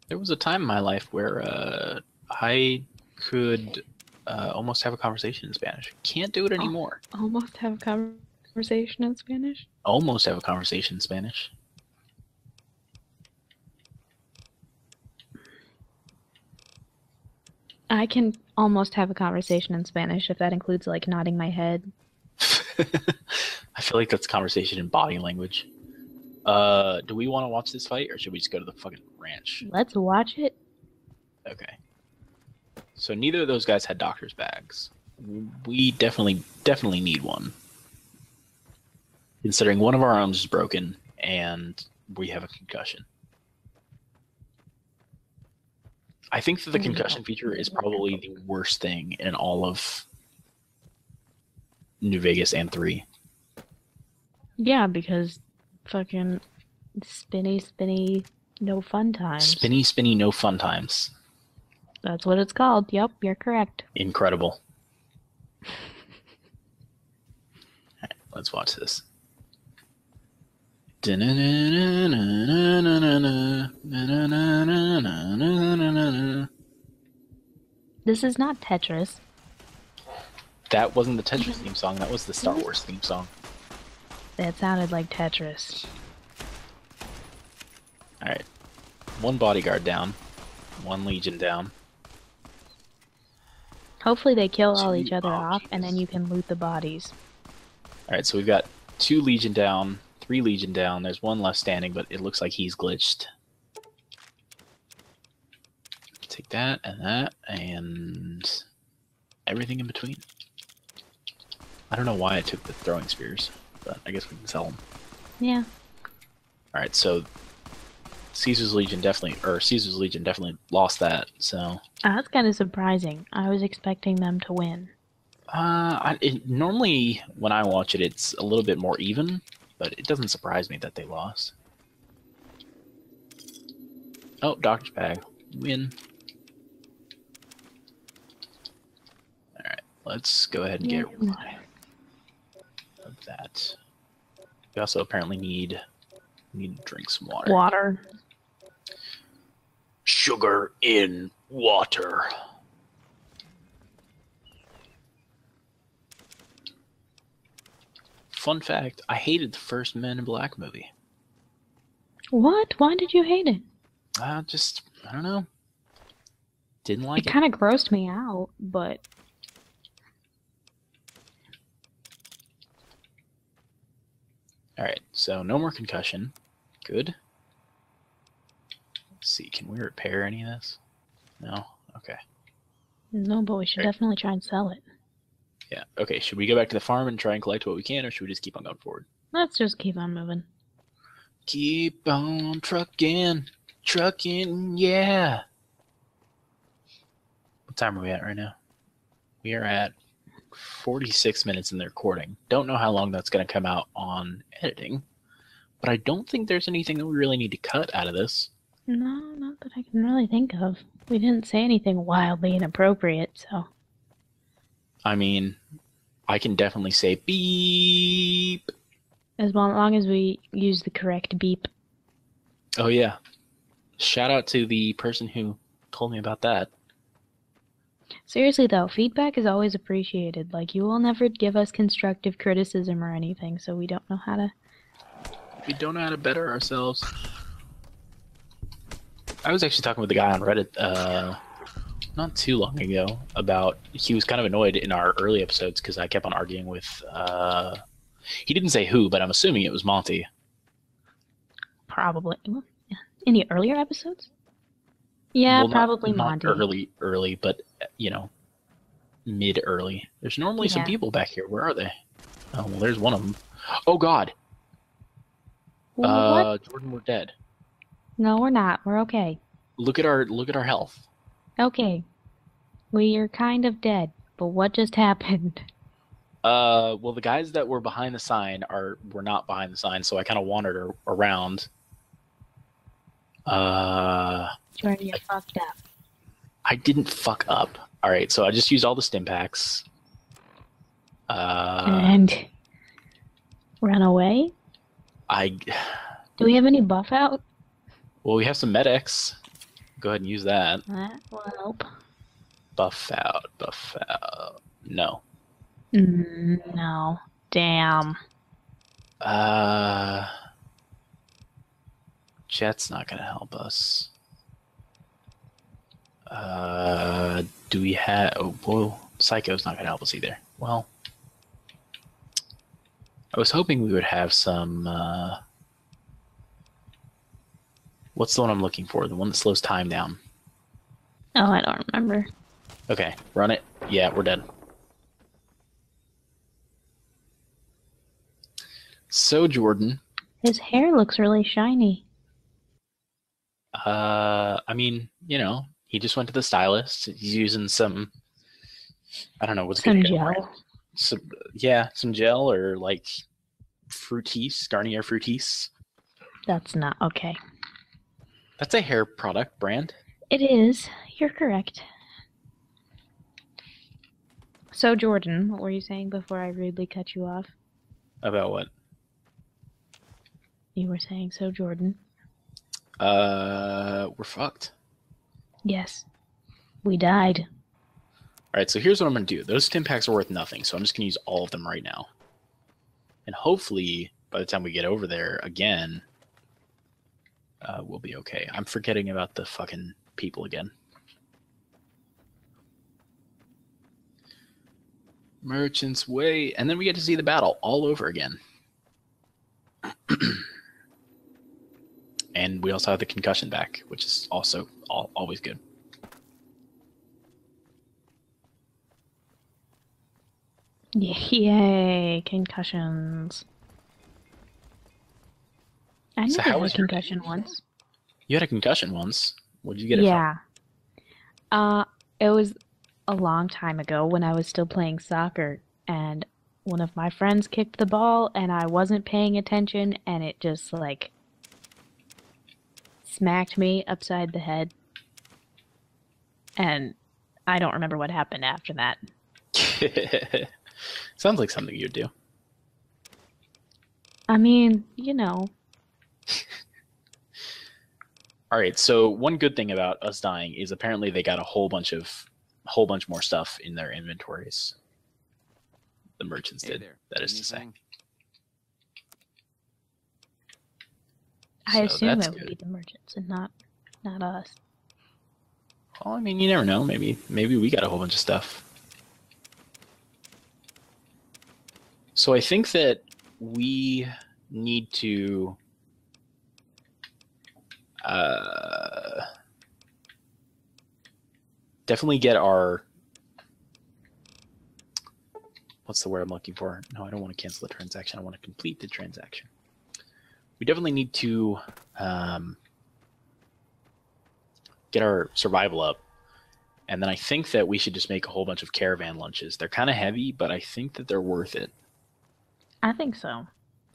There was a time in my life where I could almost have a conversation in Spanish. Can't do it anymore. Almost have a conversation in Spanish? Almost have a conversation in Spanish. I can almost have a conversation in Spanish if that includes like nodding my head. I feel like that's a conversation in body language. Do we want to watch this fight, or should we just go to the fucking ranch? Let's watch it. Okay. So neither of those guys had doctor's bags. We definitely need one. Considering one of our arms is broken and we have a concussion. I think that the concussion feature is probably the worst thing in all of New Vegas and 3. Yeah, because fucking spinny, no fun times. Spinny, no fun times. That's what it's called. Yep, you're correct. Incredible. Alright, let's watch this. This is not Tetris. That wasn't the Tetris theme song, that was the Star Wars theme song. That sounded like Tetris. Alright. One bodyguard down. One legion down. Hopefully they kill all each other off, and then you can loot the bodies. Alright, so we've got 2 legion down, 3 legion down. There's one left standing, but it looks like he's glitched. Take that and everything in between. I don't know why I took the throwing spears, but I guess we can sell them. Yeah. All right, so Caesar's Legion definitely lost that. So That's kind of surprising. I was expecting them to win. normally when I watch it, it's a little bit more even, but it doesn't surprise me that they lost. Oh, Doctor's Bag. Win. Alright, let's go ahead and get rid of that. We also apparently need to drink some water. Water. Sugar in water. Fun fact, I hated the first Men in Black movie. What? Why did you hate it? I don't know. Didn't like It it. kind of grossed me out, but Alright, so no more concussion. Good. Let's see, can we repair any of this? No? Okay. no, but we should Right. definitely try and sell it. Yeah, okay. Should we go back to the farm and try and collect what we can, or should we just keep on going forward? Let's just keep on moving. Keep on trucking. Trucking, yeah. What time are we at right now? We are at 46 minutes in the recording. Don't know how long that's going to come out on editing, but I don't think there's anything that we really need to cut out of this. No, not that I can really think of. We didn't say anything wildly inappropriate, so. I mean, I can definitely say beep. As long as we use the correct beep. Oh, yeah. Shout out to the person who told me about that. Seriously though, feedback is always appreciated. Like, you will never give us constructive criticism or anything, so we don't know how to. We don't know how to better ourselves. I was actually talking with a guy on Reddit not too long ago about he was kind of annoyed in our early episodes because I kept on arguing with he didn't say who, but I'm assuming it was Monty. Probably. In the earlier episodes? Yeah, Well, probably not Monty. early, but mid early. There's normally some Yeah. people back here. Where are they? Oh, well, there's one of them. Oh God, What? Jordan, we're dead. No, we're not. We're okay. Look at our health. Okay. We are kind of dead, but what just happened? Well, the guys that were behind the sign were not behind the sign, so I kind of wandered around. Jordan, you fucked up. I didn't fuck up. All right, so I just used all the stim packs. And run away? Do we have any buff out? Well, we have some medics. Go ahead and use that. That will help. Buff out. No. No. Damn. Jet's not gonna help us. Do we have? Oh, whoa, Psycho's not gonna help us either. Well, I was hoping we would have some. What's the one I'm looking for? The one that slows time down. Oh, I don't remember. Okay, run it. Yeah, we're dead. So, Jordan. His hair looks really shiny. I mean, he just went to the stylist. He's using some. I don't know what's Some good. gel. Some gel or like Fructis, Garnier Fructis. That's not okay. That's a hair product brand. It is. You're correct. So, Jordan, what were you saying before I rudely cut you off? About what? You were saying, so, Jordan. We're fucked. Yes. We died. All right, so here's what I'm gonna do. Those stim packs are worth nothing, so I'm just gonna use all of them right now. And hopefully, by the time we get over there again, we'll be okay. I'm forgetting about the fucking people again. Merchant's Way, and then we get to see the battle all over again. And we also have the concussion back, which is also always good. Yay, concussions. I So never how had a was your? concussion once. You had a concussion once. Where'd you get it from? Yeah. Uh, it was a long time ago when I was still playing soccer, and one of my friends kicked the ball, and I wasn't paying attention, and it just like smacked me upside the head, and I don't remember what happened after that. Sounds like something you'd do. I mean, you know, All right. So one good thing about us dying is apparently they got a whole bunch more stuff in their inventories. The merchants Hey did. there. That is to say. Anything? I So assume that's it would be good. the merchants and not us. Well, I mean, you never know. Maybe we got a whole bunch of stuff. So I think that we need to definitely get our, what's the word I'm looking for? No, I don't want to cancel the transaction. I want to complete the transaction. We definitely need to get our survival up. And then I think that we should just make a whole bunch of caravan lunches. They're kind of heavy, but I think that they're worth it. I think so.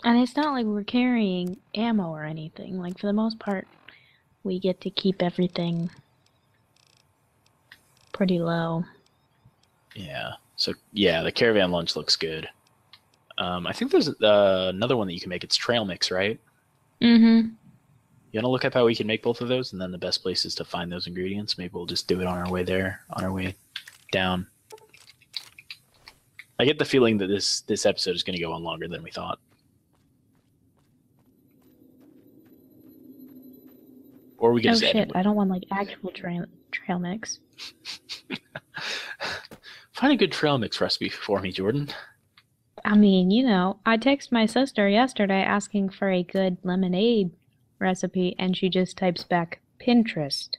And it's not like we're carrying ammo or anything. Like, for the most part, we get to keep everything pretty low. Yeah. So yeah, the caravan lunch looks good. I think there's another one that you can make. It's trail mix, right? Mm-hmm. You want to look up how we can make both of those, and then the best place is to find those ingredients. Maybe we'll just do it on our way there, on our way down. I get the feeling that this episode is going to go on longer than we thought. Or we could Oh just edit shit, I don't want like actual trail mix. Find a good trail mix recipe for me, Jordan. I mean, you know, I texted my sister yesterday asking for a good lemonade recipe, and she just types back Pinterest.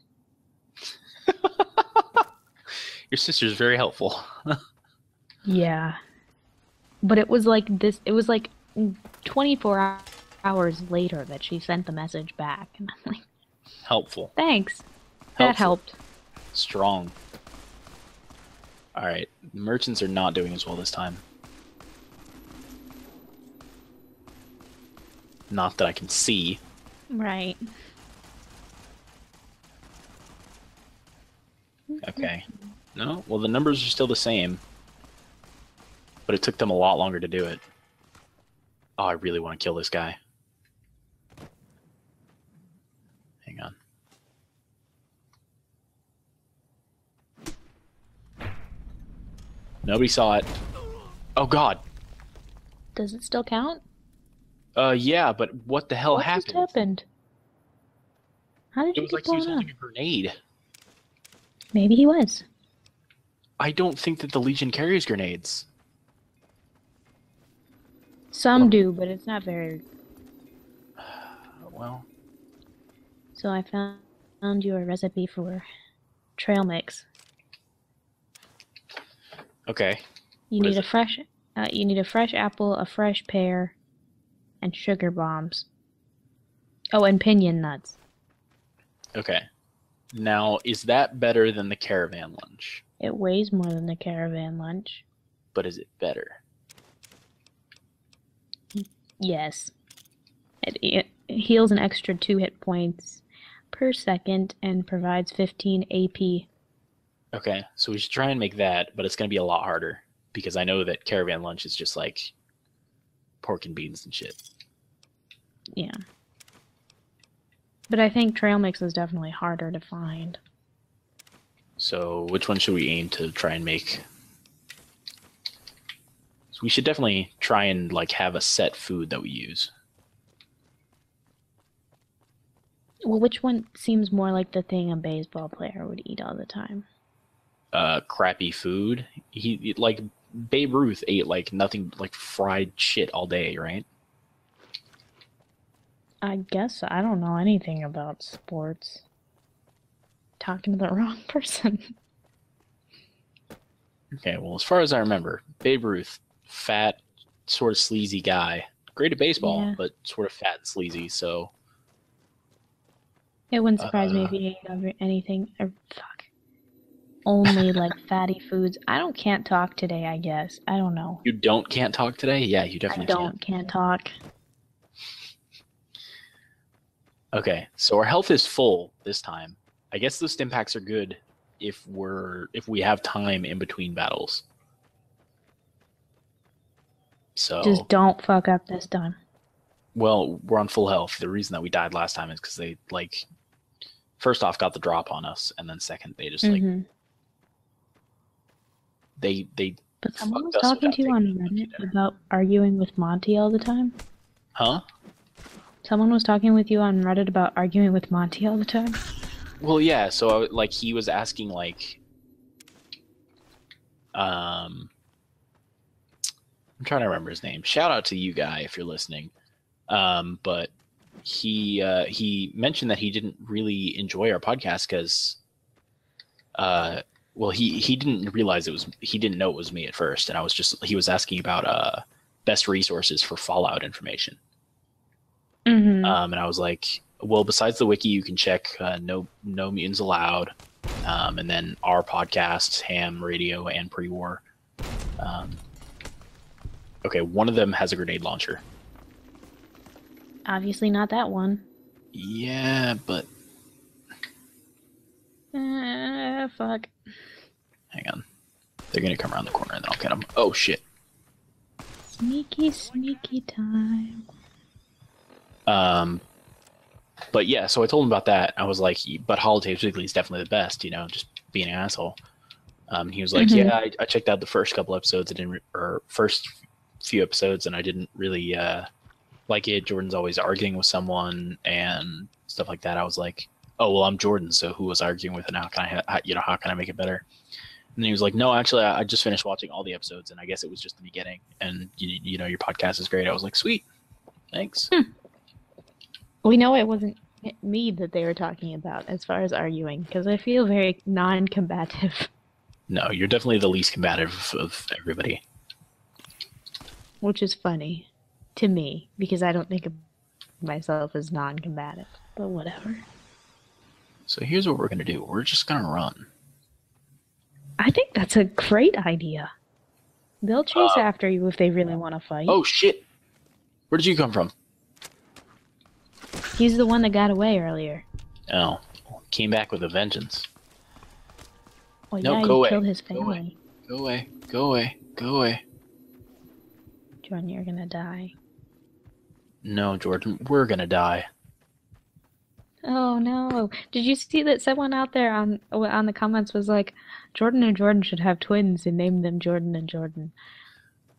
Your sister's very helpful. Yeah. But it was like this, it was like 24 hours later that she sent the message back. And I'm like, Helpful. thanks. That helped. Strong. All right. Merchants are not doing as well this time. Not that I can see. Right. Okay. No? Well, the numbers are still the same. But it took them a lot longer to do it. Oh, I really want to kill this guy. Hang on. Nobody saw it. Oh, God. Does it still count? Yeah, but what the hell What happened? just happened? How did It you was get like he was blown up? holding a grenade. Maybe he was. I don't think that the Legion carries grenades. Some do, but it's not very. Well, So I found you a recipe for trail mix. okay. You What need is a it? fresh, you need a fresh apple, a fresh pear, and sugar bombs. Oh, and pinion nuts. Okay. Now, is that better than the caravan lunch? It weighs more than the caravan lunch. But is it better? Yes. It heals an extra 2 hit points per second and provides 15 AP. Okay, so we should try and make that, but it's going to be a lot harder because I know that caravan lunch is just like pork and beans and shit. Yeah. But I think trail mix is definitely harder to find. So which one should we aim to try and make? So we should definitely try and like have a set food that we use. Well, which one seems more like the thing a baseball player would eat all the time? Crappy food. He like Babe Ruth ate like nothing, like fried shit all day, right? I guess I don't know anything about sports. Talking to the wrong person. Okay, well, as far as I remember, Babe Ruth fat, sort of sleazy guy. Great at baseball, Yeah. but sort of fat and sleazy. So It wouldn't surprise me if he ate anything. Or, fuck. Only like fatty foods. Can't talk today, I guess. I don't know. you can't talk today? Yeah, you I definitely can't talk. Okay, so our health is full this time. I guess those stim packs are good if we have time in between battles. So Just don't fuck up this time. well, we're on full health. The reason that we died last time is because they like first off got the drop on us, and then second they just like they But someone was fucked us talking without to you on taking Reddit dinner. about arguing with Monty all the time. Huh? Someone was talking with you on Reddit about arguing with Monty all the time. Well, yeah. So like he was asking like, I'm trying to remember his name. Shout out to you, guy, if you're listening. But he mentioned that he didn't really enjoy our podcast because, well, he didn't realize he didn't know it was me at first, and he was asking about best resources for Fallout information. Mm-hmm. And I was like, well, besides the wiki, you can check No Mutants Allowed, and then our podcasts, Ham Radio and Pre-War. Okay, one of them has a grenade launcher. Obviously not that one. Yeah, but Fuck. hang on. They're going to come around the corner and then I'll get them. Oh, shit. Sneaky, sneaky time. But yeah, so I told him about that. I was like, but Holotapes Weekly is definitely the best, just being an asshole. He was like, yeah, I checked out the first couple episodes. Or first few episodes, and I didn't really like it. Jordan's always arguing with someone and stuff like that. I was like, oh, well, I'm Jordan, so who was arguing with, and how can I make it better? And then he was like, no, actually, I just finished watching all the episodes, and I guess it was just the beginning. And your podcast is great. I was like, sweet, thanks. We know it wasn't me that they were talking about as far as arguing, because I feel very non-combative. No, you're definitely the least combative of everybody. Which is funny to me, because I don't think of myself as non-combative, but whatever. So here's what we're going to do. We're just going to run. I think that's a great idea. They'll chase after you if they really want to fight. Oh, shit. Where did you come from? He's the one that got away earlier. Oh, came back with a vengeance. Well, No, yeah, go you away. killed his Go away. family. Go away. Go away. Go away. Jordan, you're gonna die. No, Jordan, we're going to die. Oh no! Did you see that someone out there on the comments was like, Jordan and Jordan should have twins and name them Jordan and Jordan?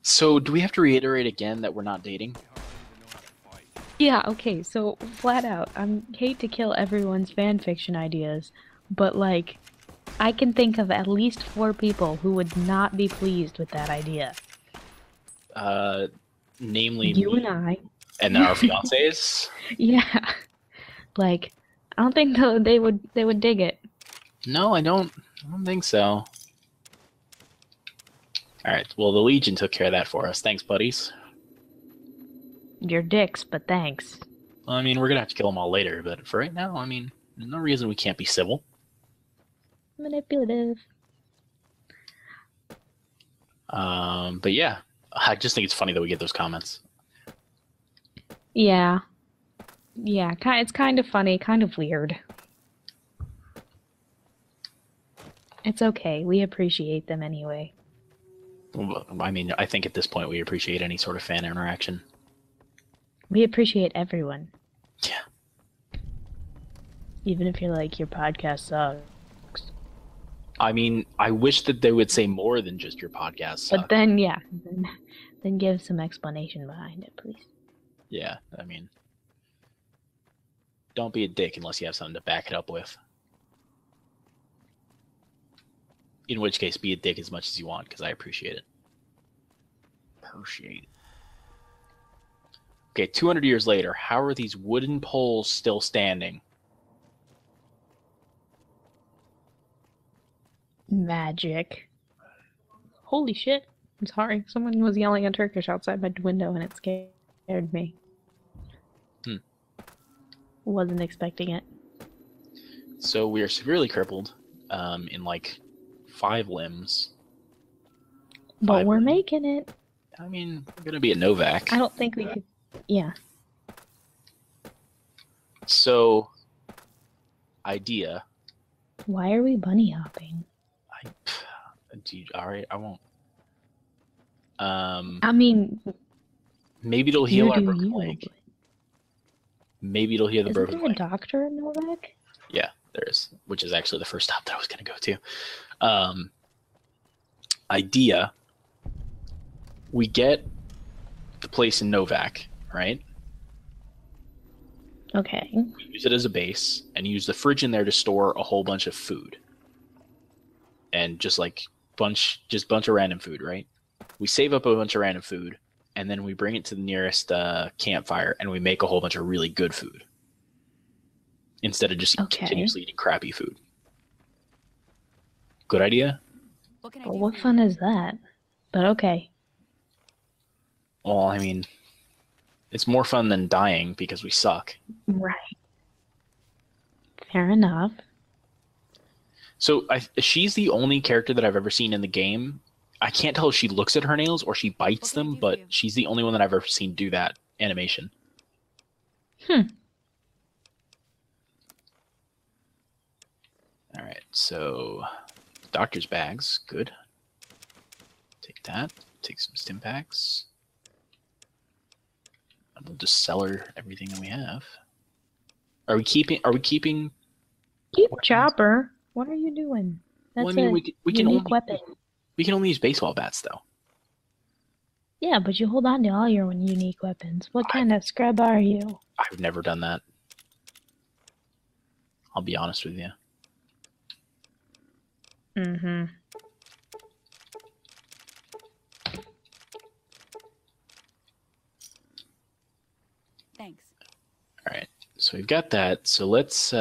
So do we have to reiterate again that we're not dating? Yeah, okay, so flat out, I hate to kill everyone's fanfiction ideas, but like, I can think of at least 4 people who would not be pleased with that idea. Namely You me and I. and then our fiancés? Yeah. Like, I don't think they would dig it. No, I don't think so. Alright, well, the Legion took care of that for us. Thanks, buddies. You're dicks, but thanks. Well, I mean, we're going to have to kill them all later, but for right now, I mean, there's no reason we can't be civil. Manipulative. But yeah, I just think it's funny that we get those comments. Yeah. Yeah, it's kind of funny, kind of weird. It's okay. We appreciate them anyway. Well, I mean, I think at this point we appreciate any sort of fan interaction. We appreciate everyone. Yeah. Even if you're like, your podcast sucks. I mean, I wish that they would say more than just your podcast sucks. But then, yeah. Then give some explanation behind it, please. Yeah, I mean, don't be a dick unless you have something to back it up with. In which case, be a dick as much as you want, because I appreciate it. Appreciate it. Okay, 200 years later, how are these wooden poles still standing? Magic. Holy shit. I'm sorry. Someone was yelling in Turkish outside my window and it scared me. Hmm. Wasn't expecting it. So we are severely crippled, in like 5 limbs. But 5 we're limbs. making it. I mean, we're gonna be at Novak. I don't think we could. Yeah. So, idea. Why are we bunny hopping? All right, I won't. I mean, Maybe it'll heal you our do broken you. leg. Maybe it'll heal the Isn't broken there a leg. doctor in Novak? Yeah, there is, which is actually the first stop that I was going to go to. Idea. We get the place in Novak, right? Okay. We use it as a base and use the fridge in there to store a whole bunch of food. And just like bunch of random food, right? We save up a bunch of random food, and then we bring it to the nearest campfire, and we make a whole bunch of really good food instead of just continuously eating crappy food. Good idea? What can I But do what for fun you? is that? But okay. Well, I mean, it's more fun than dying because we suck. Right. Fair enough. So she's the only character that I've ever seen in the game. I can't tell if she looks at her nails or she bites What can I them, do for but you? she's the only one that I've ever seen do that animation. Hmm. All right, so doctor's bags, good. Take that. Take some stim packs. And we'll just sell her everything that we have. Are we keeping? Keep Chopper. What are you doing? That's Well, I mean, we can unique only weapon. we can only use baseball bats though. Yeah, but you hold on to all your unique weapons. What kind of scrub are you? I've never done that. I'll be honest with you. Mm-hmm. Thanks. All right, so we've got that. So let's.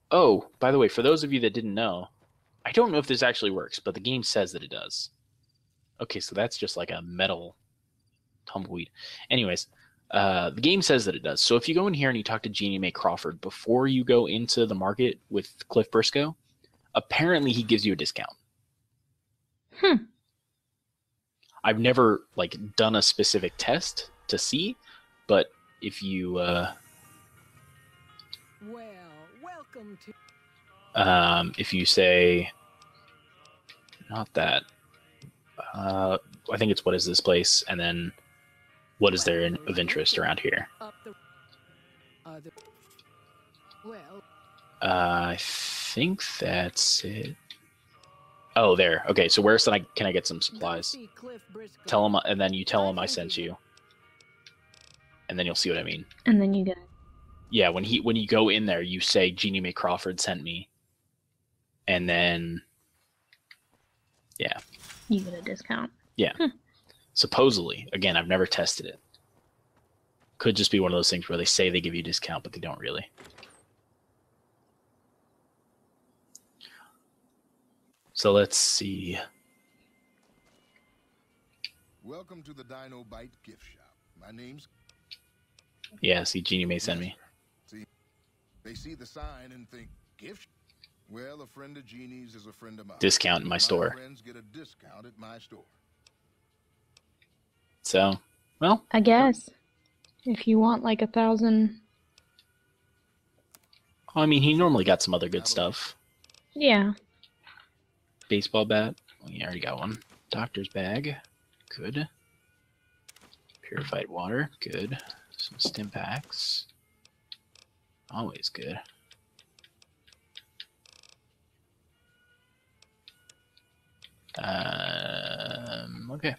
Oh, by the way, for those of you that didn't know, I don't know if this actually works, but the game says that it does. Okay, so that's just like a metal tumbleweed. Anyways, the game says that it does. So if you go in here and you talk to Jeannie Mae Crawford before you go into the market with Cliff Briscoe, apparently he gives you a discount. I've never done a specific test to see, but if you Well, welcome to. if you say not that, I think it's what is this place, and then what is there of interest around here? Up the other. Well, I think that's it. Oh, there. Okay, so where can I get some supplies? see Cliff Briscoe. Tell him, and then you tell him I sent you, and then you'll see what I mean. And then you get Yeah, when you go in there, you say Jeannie Mae Crawford sent me, and then a discount. yeah, supposedly. Again, I've never tested it. Could just be one of those things where they say they give you a discount, but they don't really. So let's see. Welcome to the Dino Bite gift shop. My name's... Yeah, see, Jeannie Mae sent me. See, they see the sign and think, gift? Well, a friend of Jeannie's is a friend of mine. Discount in my store. Friends get a discount at my store. So, well, I guess. If you want 1,000. I mean, he normally got some other good stuff. Yeah. Baseball bat. We already got one. Doctor's bag. Good. Purified water. Good. Some stim packs. Always good. Okay.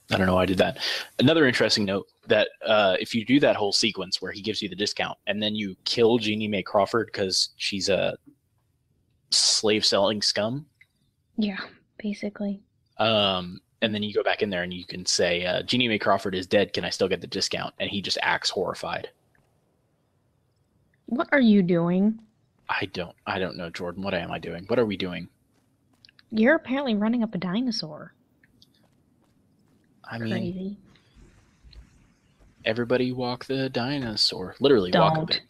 I don't know why I did that. Another interesting note that if you do that whole sequence where he gives you the discount and then you kill Jeannie Mae Crawford because she's a slave selling scum, Yeah, basically. And then you go back in there and you can say, Jeannie Mae Crawford is dead. Can I still get the discount? And he just acts horrified. What are you doing? I don't know, Jordan. What am I doing? What are we doing? You're apparently running up a dinosaur. I mean, Crazy. everybody walk the dinosaur. Literally walk a bit.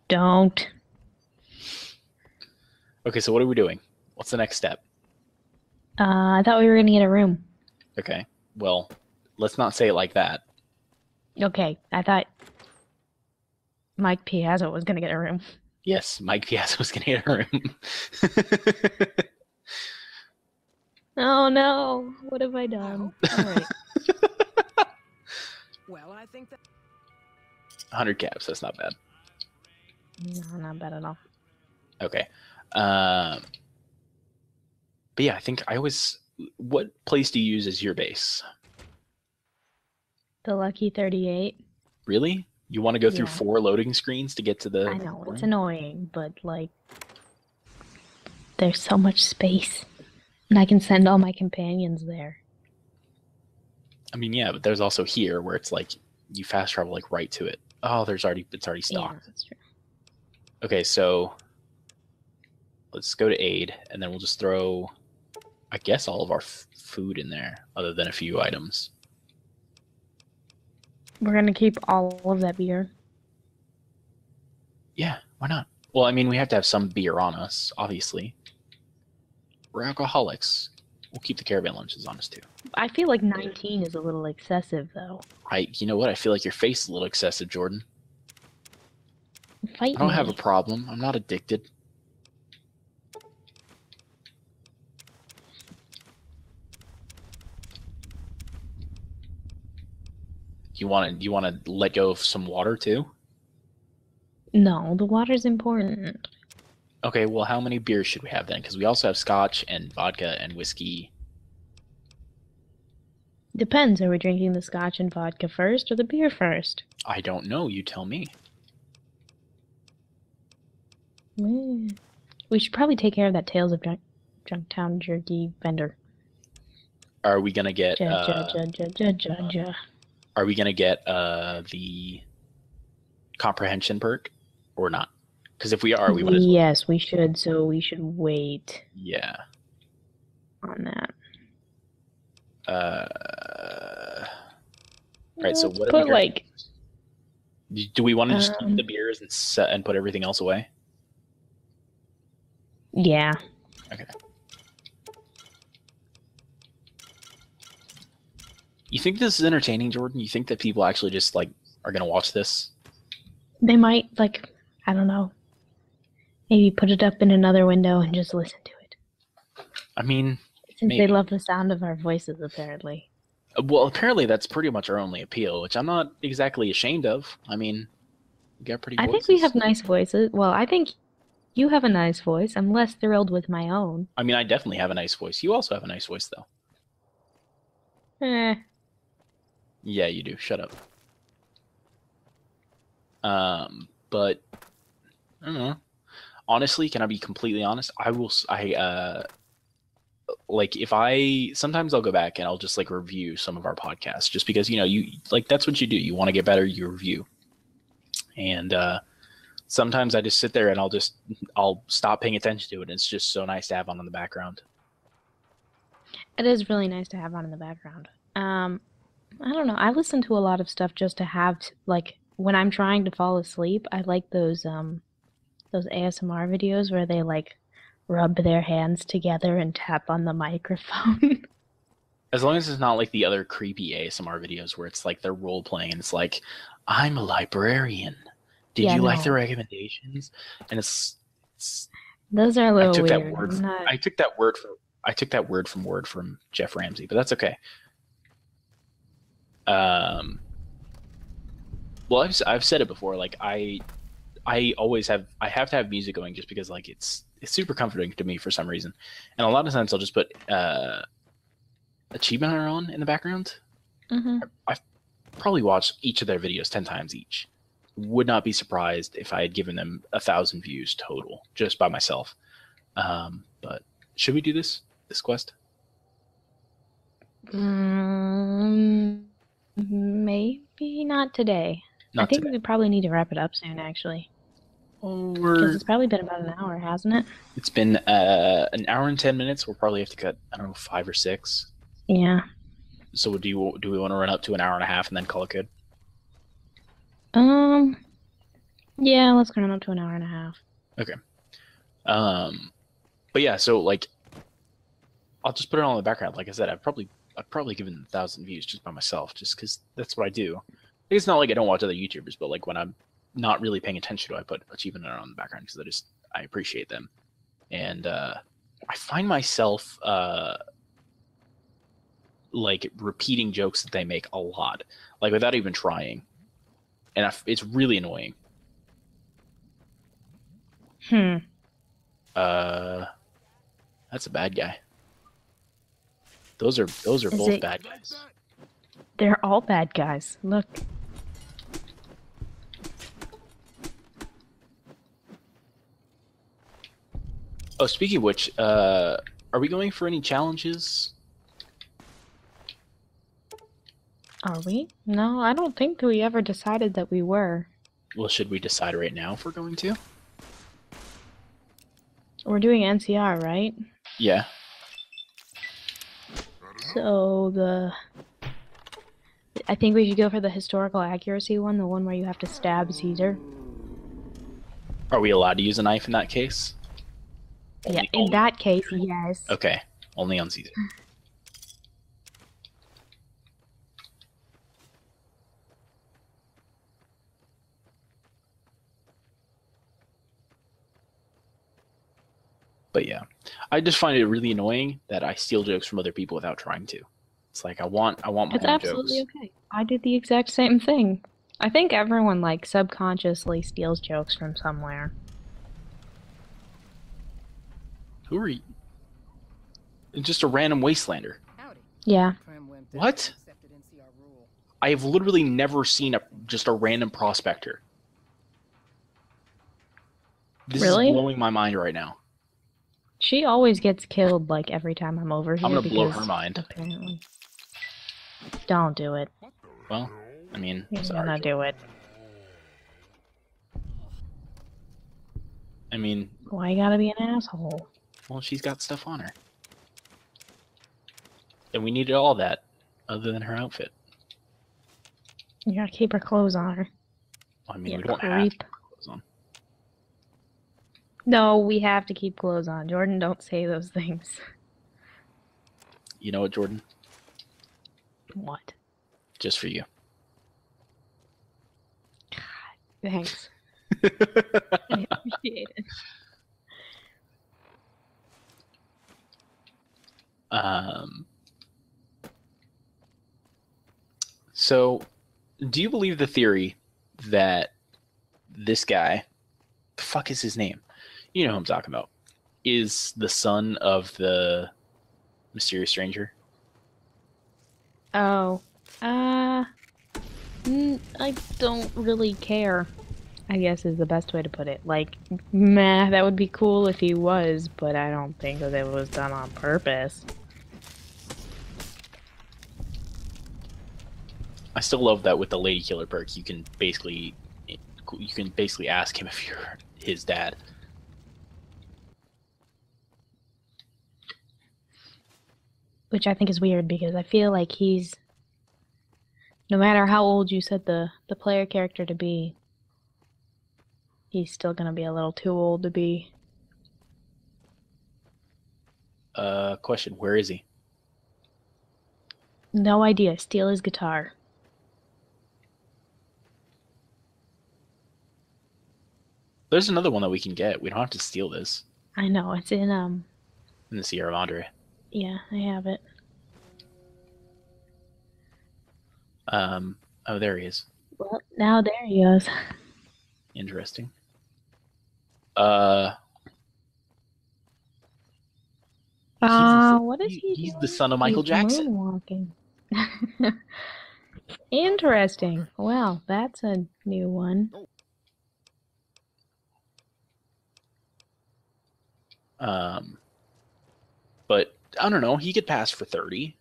Don't. Okay, so what are we doing? What's the next step? I thought we were gonna get a room. Okay, well, let's not say it like that. Okay, I thought Mike Piazza was gonna get a room. Yes, Mike Piazza was going to get a room. Oh no, what have I done? Alright. Well, I think that 100 caps, that's not bad. No, not bad at all. Okay. But yeah, I think what place do you use as your base? The Lucky 38. Really? You want to go through Yeah. 4 loading screens to get to the... I know, it's annoying, but like, there's so much space. And I can send all my companions there. I mean, yeah, but there's also here where it's like you fast travel like right to it. Oh, it's already Yeah, stocked. that's true. Okay, so let's go to aid, and then we'll just throw, I guess, all of our food in there, other than a few items. We're gonna keep all of that beer. Yeah, why not? Well, I mean, we have to have some beer on us, obviously. We're alcoholics. We'll keep the caravan lunches on us too. I feel like 19 is a little excessive, though. You know what? I feel like your face is a little excessive, Jordan. Fight I don't me. have a problem. I'm not addicted. You want to let go of some water too? No, the water's important. Okay, well, how many beers should we have then? Because we also have scotch and vodka and whiskey. Depends. Are we drinking the scotch and vodka first or the beer first? I don't know. You tell me. We should probably take care of that Tales of Junktown Jerky vendor. Are we gonna get? Ja. Are we gonna get the comprehension perk or not? Because if we are, we would. Yes, we should. So we should wait Yeah. on that. Right. So Let's what? put like Do we want to just keep the beers and put everything else away? yeah. Okay. You think this is entertaining, Jordan? You think that people actually just like are gonna watch this? They might like I don't know. Maybe put it up in another window and just listen to it. I mean, Since maybe. they love the sound of our voices, apparently. Well, apparently that's pretty much our only appeal, which I'm not exactly ashamed of. I mean, we got pretty I voices. think we have nice voices. Well, I think you have a nice voice. I'm less thrilled with my own. I mean, I definitely have a nice voice. You also have a nice voice, though. Eh. Yeah, you do. Shut up. But I don't know. Honestly, can I be completely honest? Like if sometimes I'll go back and I'll just like review some of our podcasts just because, you like, that's what you do. You want to get better, you review. And sometimes I just sit there and I'll stop paying attention to it. And it's just so nice to have on in the background. It is really nice to have on in the background. I don't know. I listen to a lot of stuff just to have like when I'm trying to fall asleep. I like those ASMR videos where they like rub their hands together and tap on the microphone. As long as it's not like the other creepy ASMR videos where it's like they're role playing and it's like, I'm a librarian. Did Yeah, you like no. the recommendations? And it's Those are a little I took weird. that word. I'm not- I took that word from Jeff Ramsey, but that's okay. Well, I've said it before. Like I have to have music going just because like it's super comforting to me for some reason, and a lot of times I'll just put Achievement Hunter on in the background. Mhm. I've probably watched each of their videos 10 times each. Would not be surprised if I had given them 1,000 views total just by myself. But should we do this quest? Mm, maybe not today. I Not think today. we probably need to wrap it up soon, actually. Oh, Because it's probably been about an hour, hasn't it? it's been an hour and 10 minutes. We'll probably have to cut, I don't know, 5 or 6. Yeah. So do we want to run up to an hour and a half and then call it good? Um, yeah, let's run up to an hour and a half. Okay. But yeah, so like, I'll just put it all in the background. Like I said, I've probably given 1,000 views just by myself, just because that's what I do. It's not like I don't watch other YouTubers, but like when I'm not really paying attention to, I put achievement on the background because I appreciate them, and I find myself like repeating jokes that they make a lot, like without even trying, and it's really annoying. That's a bad guy. Those are Is both it- bad guys. They're all bad guys. Look. Oh, speaking of which, are we going for any challenges? Are we? No, I don't think we ever decided that we were. Well, should we decide right now if we're going to? We're doing NCR, right? Yeah. So I think we should go for the historical accuracy one, the one where you have to stab Caesar. Are we allowed to use a knife in that case? Yeah, in that case, yes. Okay, only on Caesar. But yeah, I just find it really annoying that I steal jokes from other people without trying to. It's like I want my It's own absolutely jokes. okay. I did the exact same thing. I think everyone like subconsciously steals jokes from somewhere. Who are you? Just a random wastelander. Howdy. Yeah. Prim went What? accepted NCR rule. I have literally never seen just a random prospector. This Really? is blowing my mind right now. She always gets killed like every time I'm over here. I'm gonna blow because her mind. Apparently. Don't do it. Well, I mean, You're sorry. gonna do it. I mean, Why you gotta be an asshole? well, she's got stuff on her. And we needed all that, other than her outfit. You gotta keep her clothes on her. I mean, Yeah, we don't have to creep. put clothes on. No, we have to keep clothes on. Jordan, don't say those things. You know what, Jordan? What? Just for you. Thanks. I appreciate it. So, do you believe the theory that this guy, the fuck is his name? You know who I'm talking about. Is the son of the mysterious stranger? Oh. I don't really care, I guess is the best way to put it. Like, meh, that would be cool if he was, but I don't think that it was done on purpose. I still love that with the lady killer perk, you can basically ask him if you're his dad. Which I think is weird because I feel like he's, no matter how old you set the player character to be, he's still gonna be a little too old to be. Question, where is he? No idea. Steal his guitar. There's another one that we can get. We don't have to steal this. I know, it's in, In the Sierra Madre. yeah, I have it. Oh, there he is. Well, now there he is. Interesting. What is he He's doing? the son of Michael He's Jackson. moonwalking. Interesting. Well, that's a new one. But I don't know. He could pass for 30.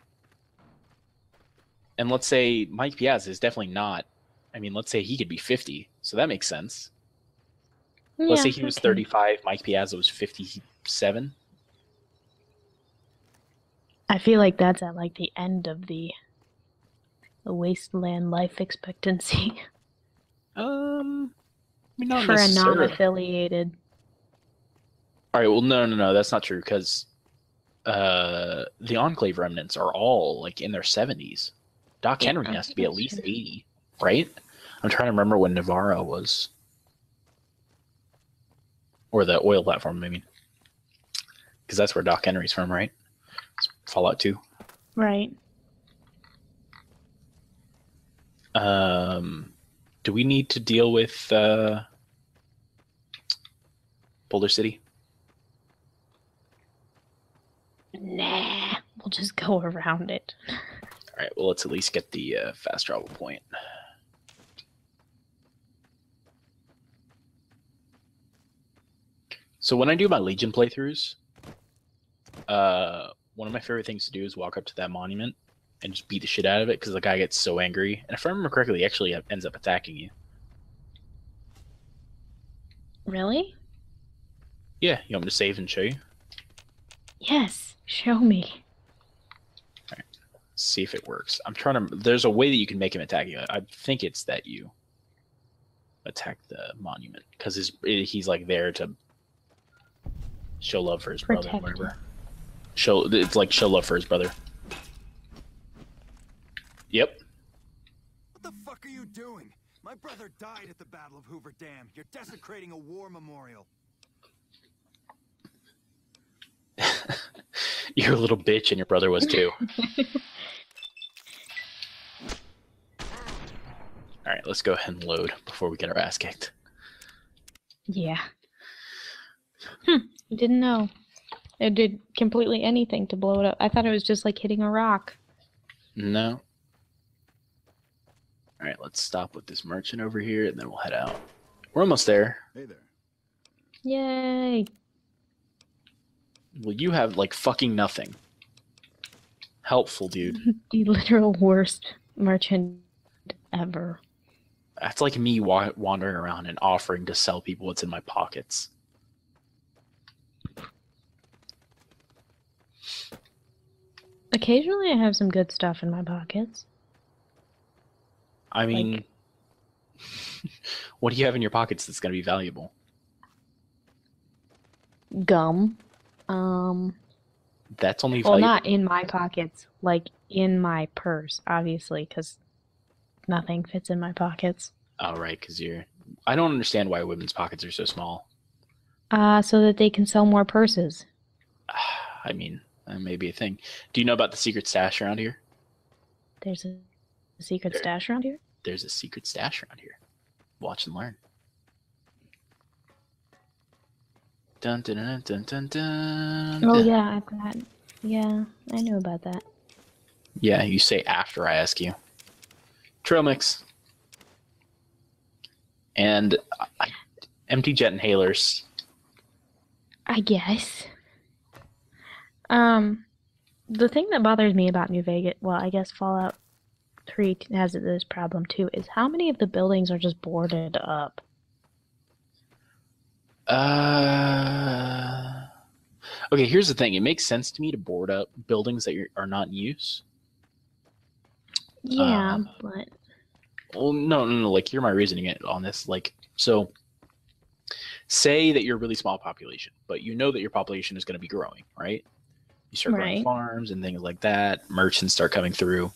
And let's say Mike Piazza is definitely not. I mean, let's say he could be 50, so that makes sense. Let's say he was 35, Mike Piazza was 57. I feel like that's at like the end of the wasteland life expectancy I mean, not for a necessarily. non-affiliated. All right, well, no, that's not true because the Enclave remnants are all like in their 70s. Doc Henry has to be at least 80, right? I'm trying to remember when Navarro was, or the oil platform, I mean, because that's where Doc Henry's from, right? It's Fallout 2. Right. Do we need to deal with Boulder City? Nah, we'll just go around it. All right, well, let's at least get the fast travel point. So when I do my Legion playthroughs, one of my favorite things to do is walk up to that monument and just beat the shit out of it because the guy gets so angry. And if I remember correctly, he actually ends up attacking you. Really? Yeah, you want me to save and show you? Yes, show me. See if it works. I'm trying to. There's a way that you can make him attack you. I think it's that you attack the monument because he's like there to show love for his brother, whatever. It's like show love for his brother. Yep. What the fuck are you doing? My brother died at the Battle of Hoover Dam. You're desecrating a war memorial. You're a little bitch, and your brother was too. All right, let's go ahead and load before we get our ass kicked. Yeah. Didn't know. It did completely anything to blow it up. I thought it was just like hitting a rock. No. All right, let's stop with this merchant over here, and then we'll head out. We're almost there. Hey there. Yay. Well, you have like fucking nothing. Helpful, dude. The literal worst merchant ever. That's like me wandering around and offering to sell people what's in my pockets. Occasionally I have some good stuff in my pockets. I mean, what do you have in your pockets that's going to be valuable? Gum. That's only Well, valuable. not in my pockets, like in my purse, obviously, because nothing fits in my pockets. Oh, right, because you're... I don't understand why women's pockets are so small. So that they can sell more purses. I mean, that may be a thing. Do you know about the secret stash around here? There's a secret stash around here? There's a secret stash around here. Watch and learn. Dun, dun, dun, dun, dun, dun, Oh, dun. yeah, I've got... Yeah, I know about that. Yeah, you say after I ask you. Trail mix. And empty jet inhalers. I guess. The thing that bothers me about New Vegas, well, I guess Fallout 3 has this problem too, is how many of the buildings are just boarded up? Okay, here's the thing. It makes sense to me to board up buildings that are not in use. Yeah, but... Well, no. Like, hear my reasoning on this. Like, so, say that you're a really small population, but you know that your population is going to be growing, right? You start growing Right. farms and things like that. Merchants start coming through.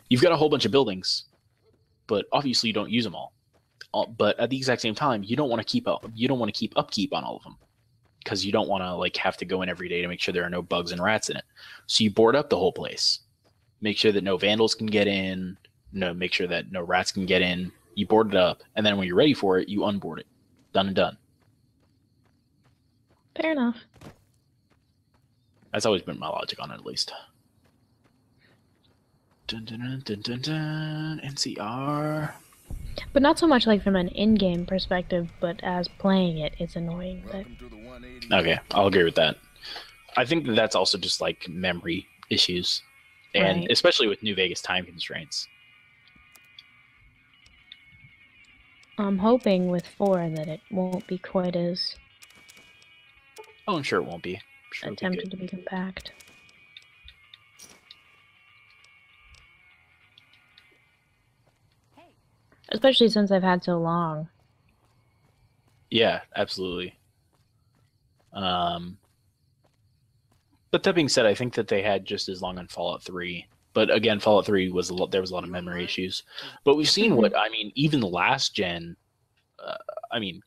You've got a whole bunch of buildings, but obviously you don't use them all. But at the exact same time, you don't want to keep upkeep on all of them because you don't want to like have to go in every day to make sure there are no bugs and rats in it. So you board up the whole place. Make sure that no vandals can get in. Make sure that no rats can get in. You board it up, and then when you're ready for it, you unboard it. Done and done. Fair enough. That's always been my logic on it, at least. Dun, dun, dun, dun, dun, dun. NCR. But not so much like from an in-game perspective, but as playing it, it's annoying. But Welcome to the 180. Okay, I'll agree with that. I think that that's also just like memory issues. And Right. especially with New Vegas time constraints. I'm hoping with 4 that it won't be quite as Oh, I'm sure it won't be. I'm sure it'll be attempted good. to be compact. Hey, Especially since I've had so long. Yeah, absolutely. But that being said, I think that they had just as long on Fallout 3. But again, Fallout 3 was there was a lot of memory issues. But we've seen what I mean. Even the last gen,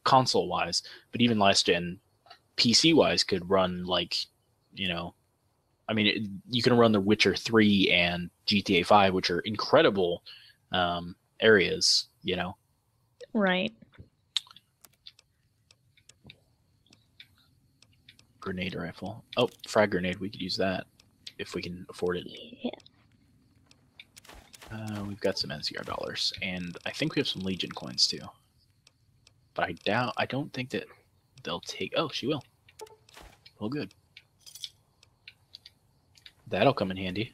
console wise, but even last gen, PC wise, could run like, you know, you can run The Witcher 3 and GTA 5, which are incredible areas. You know, Right. grenade rifle. Oh, frag grenade. We could use that if we can afford it. Yeah. We've got some NCR dollars, and I think we have some Legion coins too. But I don't think that they'll take. Oh, she will. Well, good. That'll come in handy.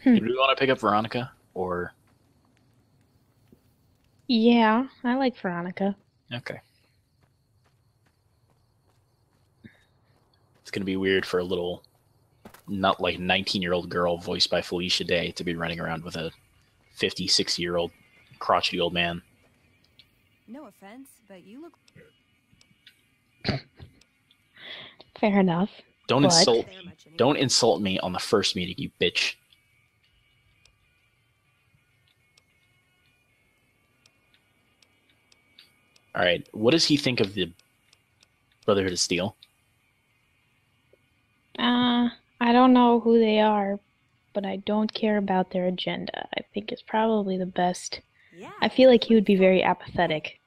Do we want to pick up Veronica or? Yeah, I like Veronica. Okay. It's gonna be weird for a little, not like 19-year-old girl voiced by Felicia Day to be running around with a 50, 60-year-old crotchety old man. no offense, but you look. Fair enough. Don't But- insult there me. much anymore. Don't insult me on the first meeting, you bitch. All right. What does he think of the Brotherhood of Steel? I don't know who they are, but I don't care about their agenda. I think it's probably the best. Yeah. I feel like he would be very apathetic.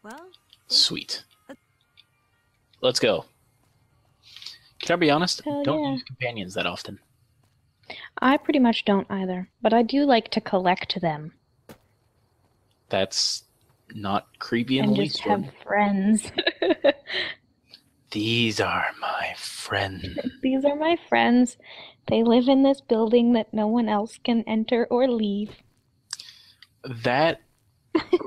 Well, Sweet. Let's go. Can I be honest? Hell Don't yeah. use companions that often. I pretty much don't either, but I do like to collect them That's not creepy in and the just least. have Jordan. friends. These are my friends. These are my friends. They live in this building that no one else can enter or leave. That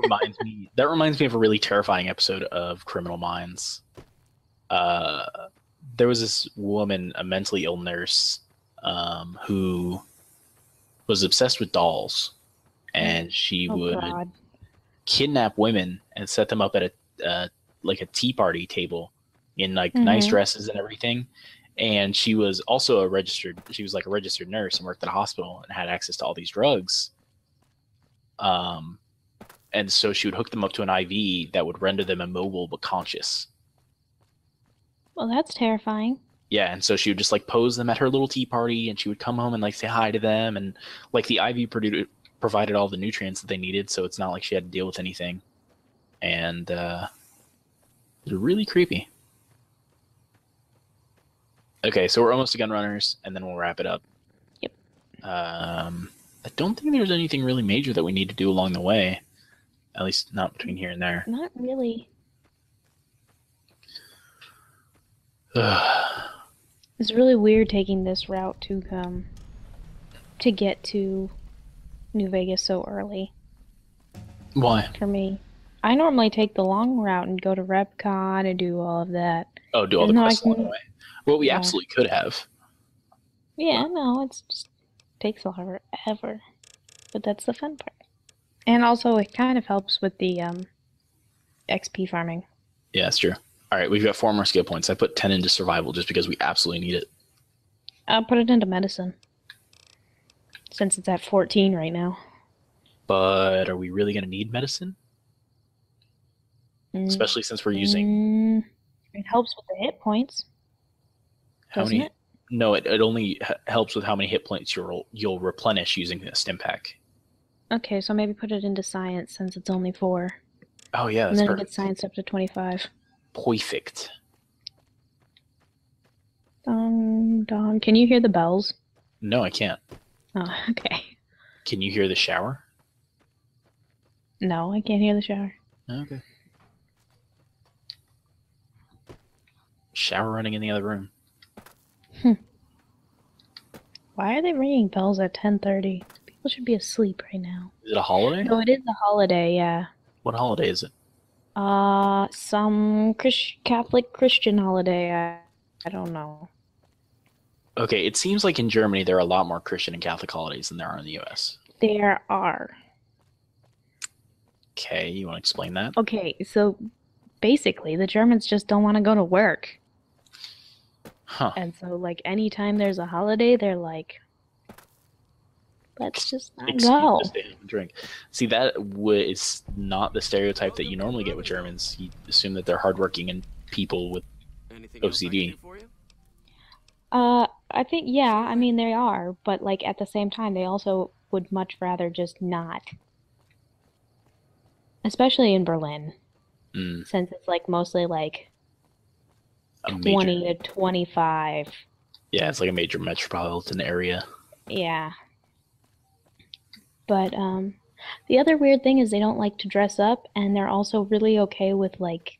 reminds me. That reminds me of a really terrifying episode of Criminal Minds. There was this woman, a mentally ill nurse, who was obsessed with dolls, and she Oh would God. kidnap women and set them up at a like a tea party table in like nice dresses and everything. And she was also a registered nurse and worked at a hospital and had access to all these drugs. And so she would hook them up to an IV that would render them immobile but conscious. Well, that's terrifying. Yeah, and so she would just like pose them at her little tea party, and she would come home and like say hi to them, and like the IV provided all the nutrients that they needed, so it's not like she had to deal with anything. And it's really creepy. Okay, so we're almost to gun runners, and then we'll wrap it up. Yep. I don't think there's anything really major that we need to do along the way, at least not between here and there. Not really. It's really weird taking this route to get to New Vegas so early Why? for me. I normally take the long route and go to RepCon and do all of that. Oh, do all the No, I quests along the can- way? Well, we Yeah. absolutely could have. Yeah, no, it's just takes forever. But that's the fun part. And also it kind of helps with the XP farming. Yeah, that's true. All right, we've got 4 more skill points. I put 10 into survival just because we absolutely need it. I'll put it into medicine. Since it's at 14 right now. But are we really going to need medicine? Especially since we're using It helps with the hit points. how Doesn't many? it? No, it only helps with how many hit points you'll replenish using the stim pack. Okay, so maybe put it into science since it's only 4. Oh yeah, And that's then it perfect. gets science up to 25. Perfect. Dong, dong. Can you hear the bells? No, I can't. Oh, okay. Can you hear the shower? No, I can't hear the shower. Okay. Shower running in the other room. Why are they ringing bells at 10:30? People should be asleep right now. Is it a holiday? No, it is a holiday, yeah. What holiday is it? Some Catholic Christian holiday. I don't know. Okay, it seems like in Germany there are a lot more Christian and Catholic holidays than there are in the US. There are. Okay, you want to explain that? Okay, so basically, the Germans just don't want to go to work. Huh. And so, like, anytime there's a holiday, they're like, let's just not Excuse go. to stay home and drink. See, that is not the stereotype that you normally get with Germans. You assume that they're hardworking and people with Anything else I can OCD. do for you? I think, yeah, I mean, they are, but, like, at the same time, they also would much rather just not. Especially in Berlin, Mm, since it's, like, mostly, like, a 20 major, to 25. yeah, it's like a major metropolitan area. Yeah. But, the other weird thing is they don't like to dress up, and they're also really okay with, like,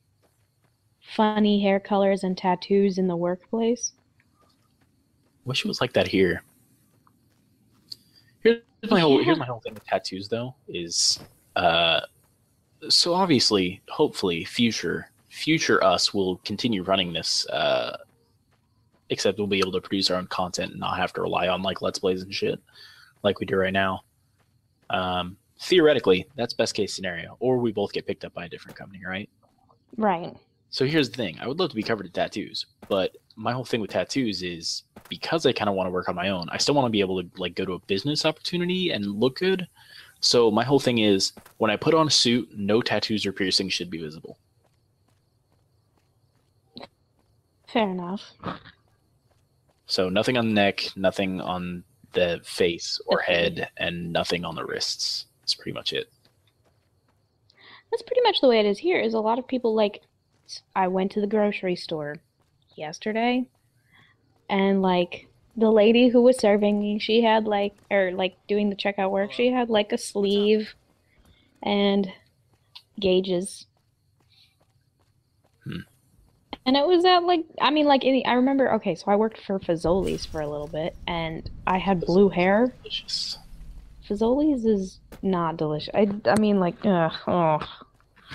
funny hair colors and tattoos in the workplace. Wish it was like that here. Here's my whole thing with tattoos though is so obviously, hopefully, future us will continue running this. Except we'll be able to produce our own content and not have to rely on like Let's Plays and shit like we do right now. Theoretically, that's best case scenario, or we both get picked up by a different company, right? Right. So here's the thing: I would love to be covered in tattoos, but my whole thing with tattoos is because I kind of want to work on my own. I still want to be able to like go to a business opportunity and look good. So my whole thing is when I put on a suit, no tattoos or piercings should be visible. Fair enough. So nothing on the neck, nothing on the face or head, and nothing on the wrists. That's pretty much it. That's pretty much the way it is here. Is a lot of people like I went to the grocery store yesterday and like the lady who was serving me, she had like or like doing the checkout work, she had like a sleeve and gauges. And it was at like I mean like I remember okay, so I worked for Fazoli's for a little bit and I had blue hair. Delicious. Fazoli's is not delicious. I mean like ugh, oh.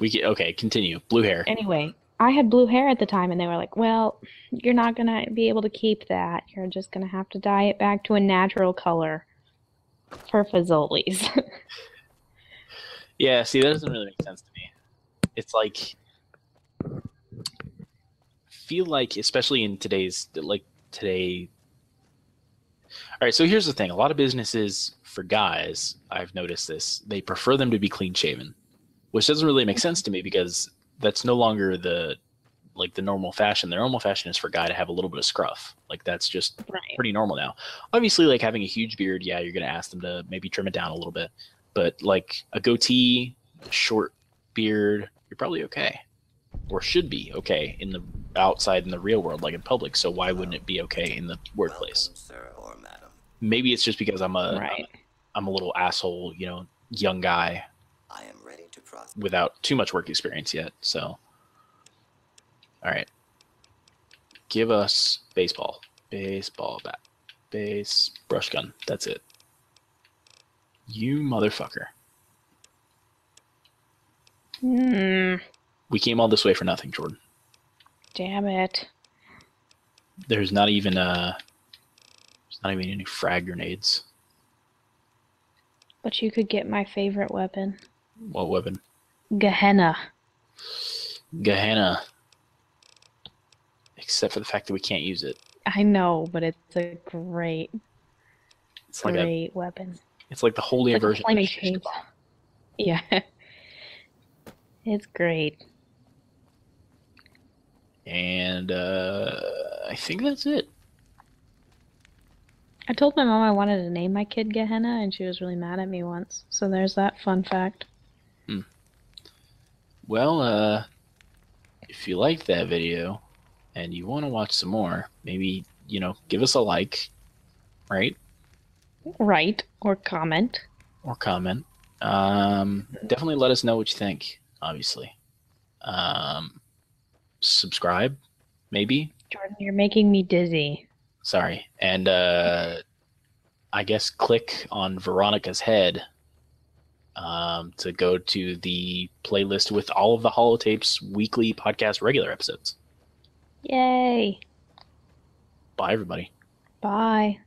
Okay, continue. Blue hair. Anyway, I had blue hair at the time, and they were like, well, you're not gonna be able to keep that. You're just gonna have to dye it back to a natural color for Fazoli's. Yeah, see, that doesn't really make sense to me. It's like, feel like, especially in today's, like, today. All right, so here's the thing. A lot of businesses, for guys, I've noticed this, they prefer them to be clean shaven, which doesn't really make sense to me because that's no longer the normal fashion. The normal fashion is for a guy to have a little bit of scruff. Like that's just Right. pretty normal now. Obviously, like having a huge beard, yeah, you're gonna ask them to maybe trim it down a little bit. But like a goatee, a short beard, you're probably okay, or should be okay in the outside in the real world, like in public. So why wouldn't it be okay in the workplace? Welcome, sir or madam. Maybe it's just because I'm Right. a little asshole, young guy I am ready to process. without too much work experience yet. So, all right, give us baseball bat, brush gun. That's it. You motherfucker. We came all this way for nothing, Jordan. Damn it. There's not even any frag grenades. But you could get my favorite weapon. What weapon? Gehenna. Gehenna. Except for the fact that we can't use it. I know, but it's a great, It's like great weapon. it's like the holy It's like a version. flaming of shish chainsaw. kebab. Yeah. It's great. And I think that's it. I told my mom I wanted to name my kid Gehenna, and she was really mad at me once. So there's that fun fact. Well, if you liked that video and you want to watch some more, maybe, give us a like, right? Write or comment. or comment. Definitely let us know what you think, obviously. Subscribe, maybe. Jordan, you're making me dizzy. Sorry. And I guess click on Veronica's head to go to the playlist with all of the Holotapes weekly podcast regular episodes. Yay. Bye, everybody. Bye.